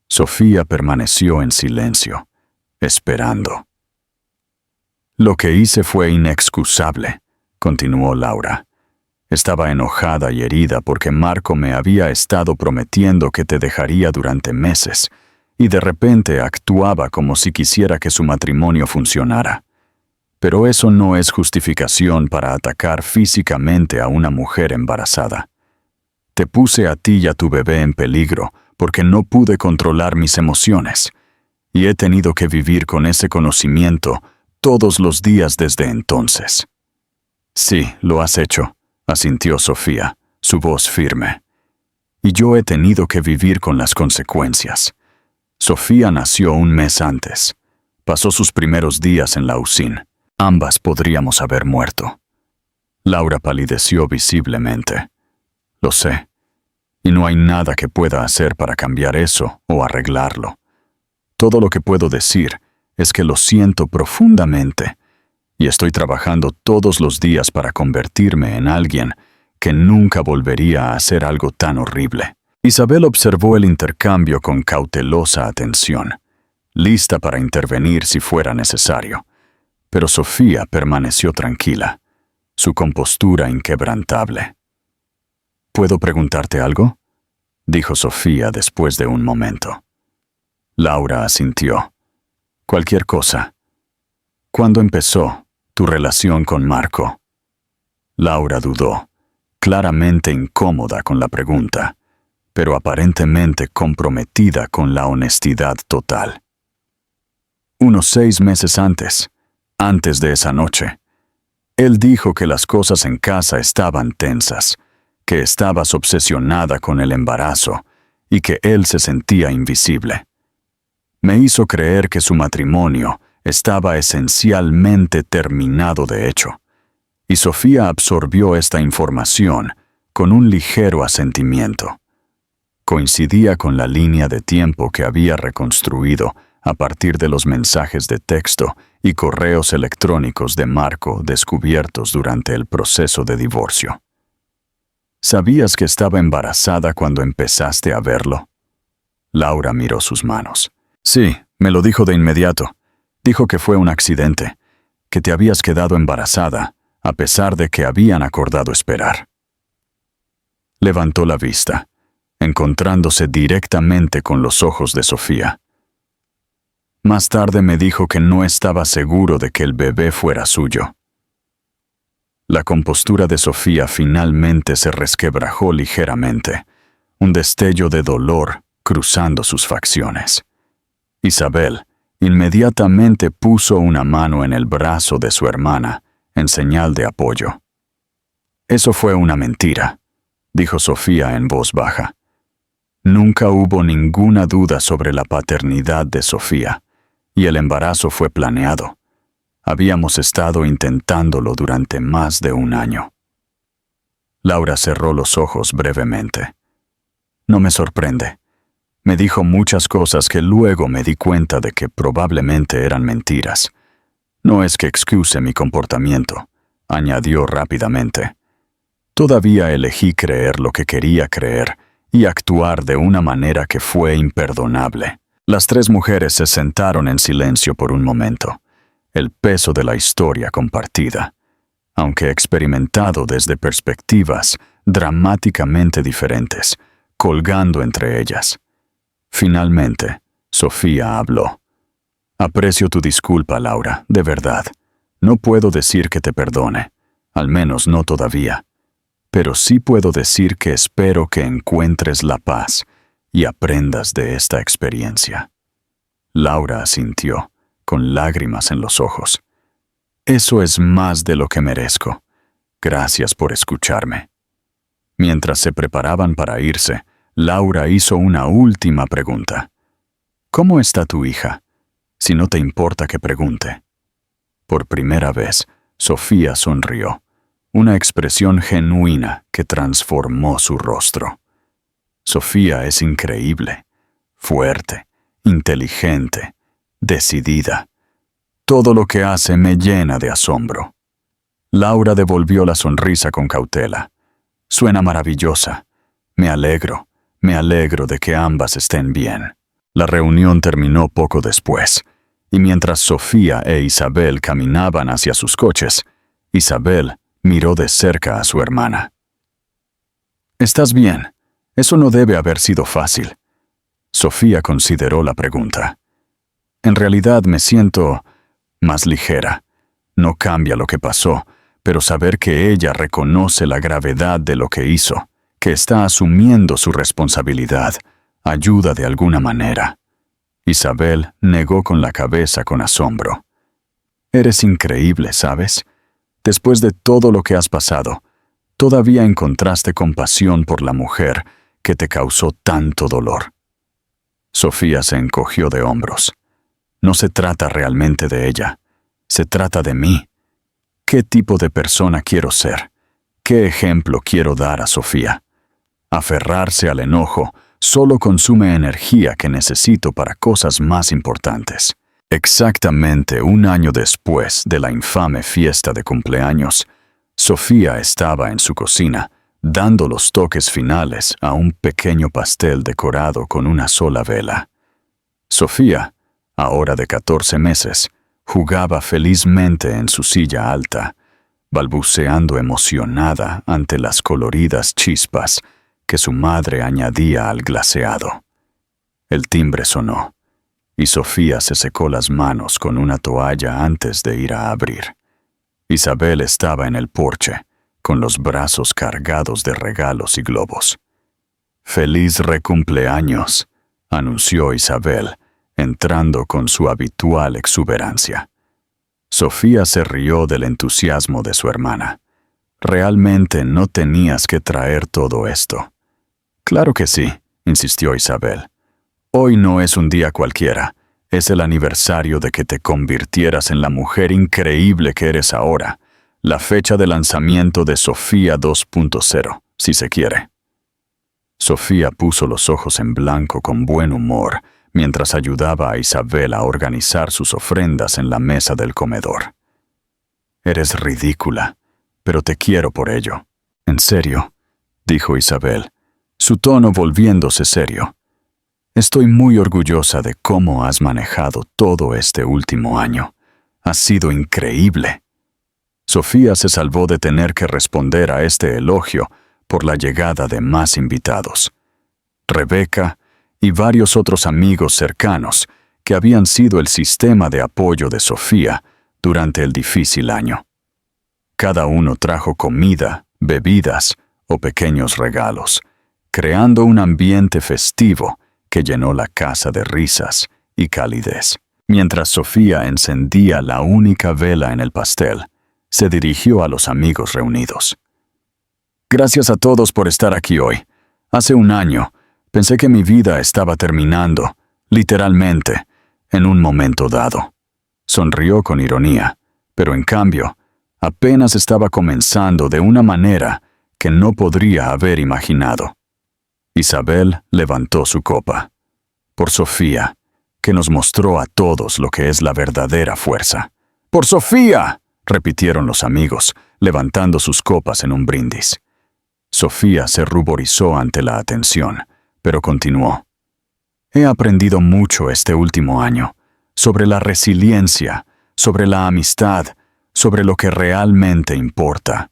Sofía permaneció en silencio, esperando. «Lo que hice fue inexcusable», continuó Laura. «Estaba enojada y herida porque Marco me había estado prometiendo que te dejaría durante meses, y de repente actuaba como si quisiera que su matrimonio funcionara. Pero eso no es justificación para atacar físicamente a una mujer embarazada. Te puse a ti y a tu bebé en peligro porque no pude controlar mis emociones, y he tenido que vivir con ese conocimiento todos los días desde entonces». «Sí, lo has hecho», asintió Sofía, su voz firme. «Y yo he tenido que vivir con las consecuencias. Sofía nació un mes antes. Pasó sus primeros días en la UCIN. Ambas podríamos haber muerto». Laura palideció visiblemente. «Lo sé. Y no hay nada que pueda hacer para cambiar eso o arreglarlo. Todo lo que puedo decir es que lo siento profundamente y estoy trabajando todos los días para convertirme en alguien que nunca volvería a hacer algo tan horrible». Isabel observó el intercambio con cautelosa atención, lista para intervenir si fuera necesario, pero Sofía permaneció tranquila, su compostura inquebrantable. «¿Puedo preguntarte algo?», dijo Sofía después de un momento. Laura asintió. «Cualquier cosa. ¿Cuándo empezó tu relación con Marco?». Laura dudó, claramente incómoda con la pregunta, pero aparentemente comprometida con la honestidad total. «Unos 6 meses antes de esa noche. Él dijo que las cosas en casa estaban tensas, que estabas obsesionada con el embarazo y que él se sentía invisible. Me hizo creer que su matrimonio estaba esencialmente terminado de hecho, y Sofía absorbió esta información con un ligero asentimiento. Coincidía con la línea de tiempo que había reconstruido a partir de los mensajes de texto y correos electrónicos de Marco descubiertos durante el proceso de divorcio. «¿Sabías que estaba embarazada cuando empezaste a verlo?». Laura miró sus manos. «Sí, me lo dijo de inmediato. Dijo que fue un accidente, que te habías quedado embarazada, a pesar de que habían acordado esperar». Levantó la vista, encontrándose directamente con los ojos de Sofía. «Más tarde me dijo que no estaba seguro de que el bebé fuera suyo». La compostura de Sofía finalmente se resquebrajó ligeramente, un destello de dolor cruzando sus facciones. Isabel inmediatamente puso una mano en el brazo de su hermana, en señal de apoyo. «Eso fue una mentira», dijo Sofía en voz baja. «Nunca hubo ninguna duda sobre la paternidad de Sofía, y el embarazo fue planeado. Habíamos estado intentándolo durante más de 1 año». Laura cerró los ojos brevemente. No me sorprende. Me dijo muchas cosas que luego me di cuenta de que probablemente eran mentiras. No es que excuse mi comportamiento, añadió rápidamente. Todavía elegí creer lo que quería creer y actuar de una manera que fue imperdonable. Las tres mujeres se sentaron en silencio por un momento. El peso de la historia compartida, aunque experimentado desde perspectivas dramáticamente diferentes, colgando entre ellas. Finalmente, Sofía habló. Aprecio tu disculpa, Laura, de verdad. No puedo decir que te perdone, al menos no todavía. Pero sí puedo decir que espero que encuentres la paz y aprendas de esta experiencia. Laura asintió, con lágrimas en los ojos. Eso es más de lo que merezco. Gracias por escucharme. Mientras se preparaban para irse, Laura hizo una última pregunta. ¿Cómo está tu hija? Si no te importa que pregunte. Por primera vez, Sofía sonrió, una expresión genuina que transformó su rostro. Sofía es increíble, fuerte, inteligente, decidida. Todo lo que hace me llena de asombro. Laura devolvió la sonrisa con cautela. Suena maravillosa. Me alegro de que ambas estén bien. La reunión terminó poco después, y mientras Sofía e Isabel caminaban hacia sus coches, Isabel miró de cerca a su hermana. ¿Estás bien? Eso no debe haber sido fácil. Sofía consideró la pregunta. En realidad me siento más ligera. No cambia lo que pasó, pero saber que ella reconoce la gravedad de lo que hizo, que está asumiendo su responsabilidad, ayuda de alguna manera. Isabel negó con la cabeza con asombro. Eres increíble, ¿sabes? Después de todo lo que has pasado, todavía encontraste compasión por la mujer que te causó tanto dolor. Sofía se encogió de hombros. No se trata realmente de ella, se trata de mí. ¿Qué tipo de persona quiero ser? ¿Qué ejemplo quiero dar a Sofía? Aferrarse al enojo solo consume energía que necesito para cosas más importantes. Exactamente un año después de la infame fiesta de cumpleaños, Sofía estaba en su cocina, dando los toques finales a un pequeño pastel decorado con una sola vela. Sofía, ahora de 14 meses, jugaba felizmente en su silla alta, balbuceando emocionada ante las coloridas chispas que su madre añadía al glaseado. El timbre sonó, y Sofía se secó las manos con una toalla antes de ir a abrir. Isabel estaba en el porche, con los brazos cargados de regalos y globos. «Feliz recumpleaños», anunció Isabel, entrando con su habitual exuberancia. Sofía se rió del entusiasmo de su hermana. «Realmente no tenías que traer todo esto». «Claro que sí», insistió Isabel. «Hoy no es un día cualquiera. Es el aniversario de que te convirtieras en la mujer increíble que eres ahora. La fecha de lanzamiento de Sofía 2.0, si se quiere». Sofía puso los ojos en blanco con buen humor mientras ayudaba a Isabel a organizar sus ofrendas en la mesa del comedor. «Eres ridícula, pero te quiero por ello». «¿En serio?», dijo Isabel, su tono volviéndose serio. «Estoy muy orgullosa de cómo has manejado todo este último año. Ha sido increíble». Sofía se salvó de tener que responder a este elogio por la llegada de más invitados. Rebeca y varios otros amigos cercanos que habían sido el sistema de apoyo de Sofía durante el difícil año. Cada uno trajo comida, bebidas o pequeños regalos, creando un ambiente festivo que llenó la casa de risas y calidez. Mientras Sofía encendía la única vela en el pastel, se dirigió a los amigos reunidos. «Gracias a todos por estar aquí hoy. Hace un año, pensé que mi vida estaba terminando, literalmente, en un momento dado». Sonrió con ironía, pero en cambio, apenas estaba comenzando de una manera que no podría haber imaginado. Isabel levantó su copa. Por Sofía, que nos mostró a todos lo que es la verdadera fuerza. ¡Por Sofía!, repitieron los amigos, levantando sus copas en un brindis. Sofía se ruborizó ante la atención, pero continuó. He aprendido mucho este último año, sobre la resiliencia, sobre la amistad, sobre lo que realmente importa.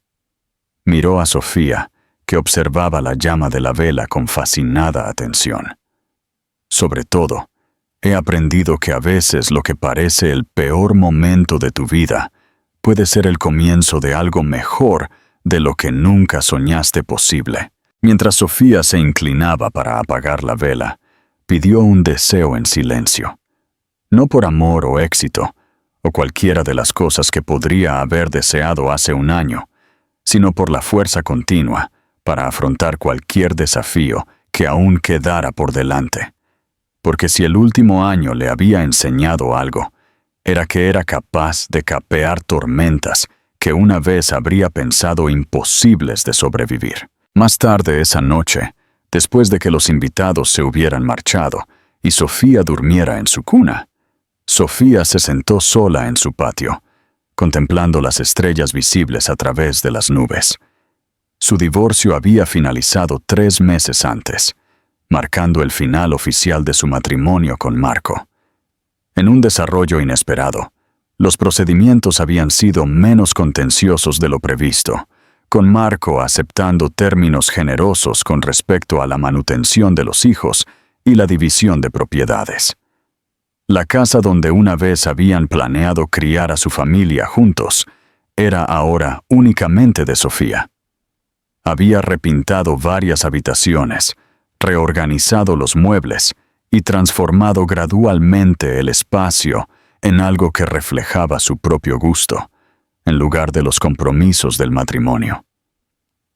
Miró a Sofía, que observaba la llama de la vela con fascinada atención. Sobre todo, he aprendido que a veces lo que parece el peor momento de tu vida puede ser el comienzo de algo mejor de lo que nunca soñaste posible. Mientras Sofía se inclinaba para apagar la vela, pidió un deseo en silencio. No por amor o éxito, o cualquiera de las cosas que podría haber deseado hace un año, sino por la fuerza continua para afrontar cualquier desafío que aún quedara por delante. Porque si el último año le había enseñado algo, era que era capaz de capear tormentas que una vez habría pensado imposibles de sobrevivir. Más tarde esa noche, después de que los invitados se hubieran marchado y Sofía durmiera en su cuna, Sofía se sentó sola en su patio, contemplando las estrellas visibles a través de las nubes. Su divorcio había finalizado 3 meses antes, marcando el final oficial de su matrimonio con Marco. En un desarrollo inesperado, los procedimientos habían sido menos contenciosos de lo previsto, con Marco aceptando términos generosos con respecto a la manutención de los hijos y la división de propiedades. La casa donde una vez habían planeado criar a su familia juntos era ahora únicamente de Sofía. Había repintado varias habitaciones, reorganizado los muebles y transformado gradualmente el espacio en algo que reflejaba su propio gusto, en lugar de los compromisos del matrimonio.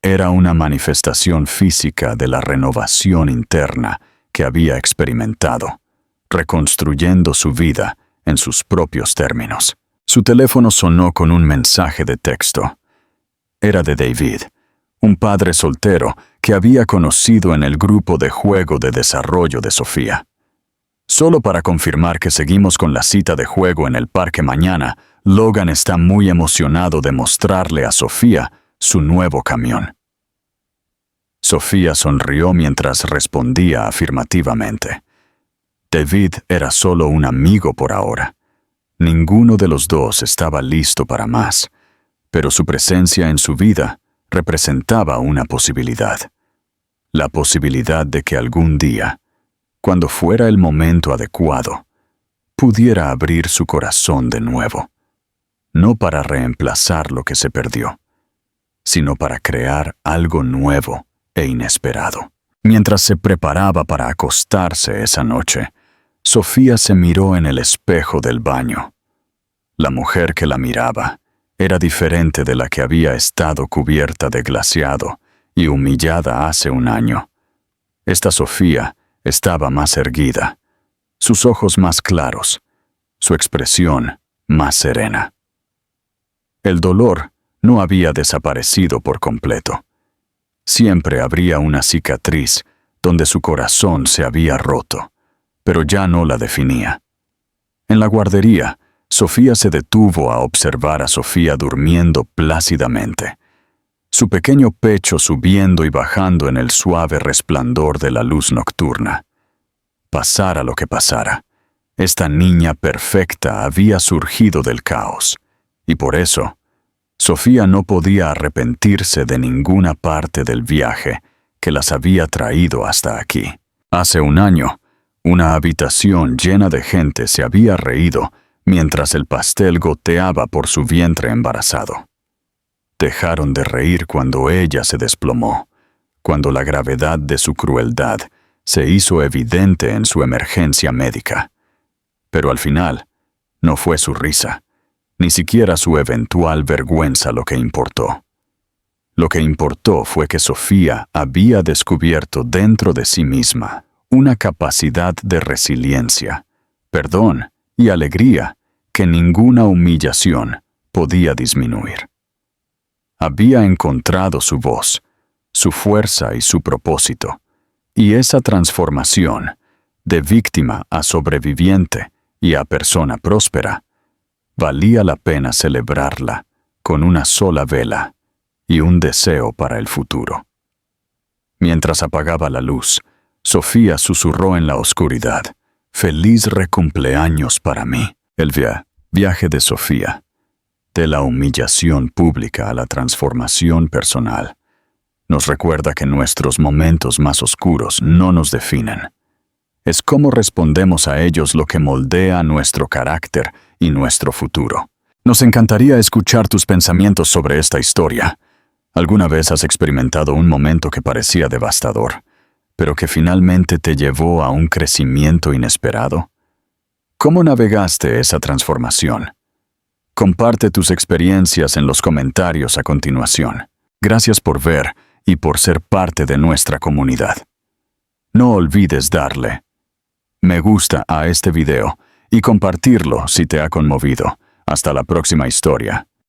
Era una manifestación física de la renovación interna que había experimentado, reconstruyendo su vida en sus propios términos. Su teléfono sonó con un mensaje de texto. Era de David, un padre soltero que había conocido en el grupo de juego de desarrollo de Sofía. Solo para confirmar que seguimos con la cita de juego en el parque mañana, Logan está muy emocionado de mostrarle a Sofía su nuevo camión. Sofía sonrió mientras respondía afirmativamente. David era solo un amigo por ahora. Ninguno de los dos estaba listo para más, pero su presencia en su vida representaba una posibilidad. La posibilidad de que algún día, cuando fuera el momento adecuado, pudiera abrir su corazón de nuevo, no para reemplazar lo que se perdió, sino para crear algo nuevo e inesperado. Mientras se preparaba para acostarse esa noche, Sofía se miró en el espejo del baño. La mujer que la miraba era diferente de la que había estado cubierta de glaseado y humillada hace un año. Esta Sofía estaba más erguida, sus ojos más claros, su expresión más serena. El dolor no había desaparecido por completo. Siempre habría una cicatriz donde su corazón se había roto, pero ya no la definía. En la guardería, Sofía se detuvo a observar a Sofía durmiendo plácidamente, su pequeño pecho subiendo y bajando en el suave resplandor de la luz nocturna. Pasara lo que pasara, esta niña perfecta había surgido del caos, y por eso, Sofía no podía arrepentirse de ninguna parte del viaje que las había traído hasta aquí. Hace un año, una habitación llena de gente se había reído mientras el pastel goteaba por su vientre embarazado. Dejaron de reír cuando ella se desplomó, cuando la gravedad de su crueldad se hizo evidente en su emergencia médica. Pero al final, no fue su risa, ni siquiera su eventual vergüenza lo que importó. Lo que importó fue que Sofía había descubierto dentro de sí misma una capacidad de resiliencia, perdón y alegría que ninguna humillación podía disminuir. Había encontrado su voz, su fuerza y su propósito, Y esa transformación, de víctima a sobreviviente y a persona próspera, valía la pena celebrarla con una sola vela y un deseo para el futuro. Mientras apagaba la luz, Sofía susurró en la oscuridad: «Feliz recumpleaños para mí». El viaje de Sofía, de la humillación pública a la transformación personal, nos recuerda que nuestros momentos más oscuros no nos definen. Es cómo respondemos a ellos lo que moldea nuestro carácter y nuestro futuro. Nos encantaría escuchar tus pensamientos sobre esta historia. ¿Alguna vez has experimentado un momento que parecía devastador, pero que finalmente te llevó a un crecimiento inesperado? ¿Cómo navegaste esa transformación? Comparte tus experiencias en los comentarios a continuación. Gracias por ver y por ser parte de nuestra comunidad. No olvides darle me gusta a este video y compartirlo si te ha conmovido. Hasta la próxima historia.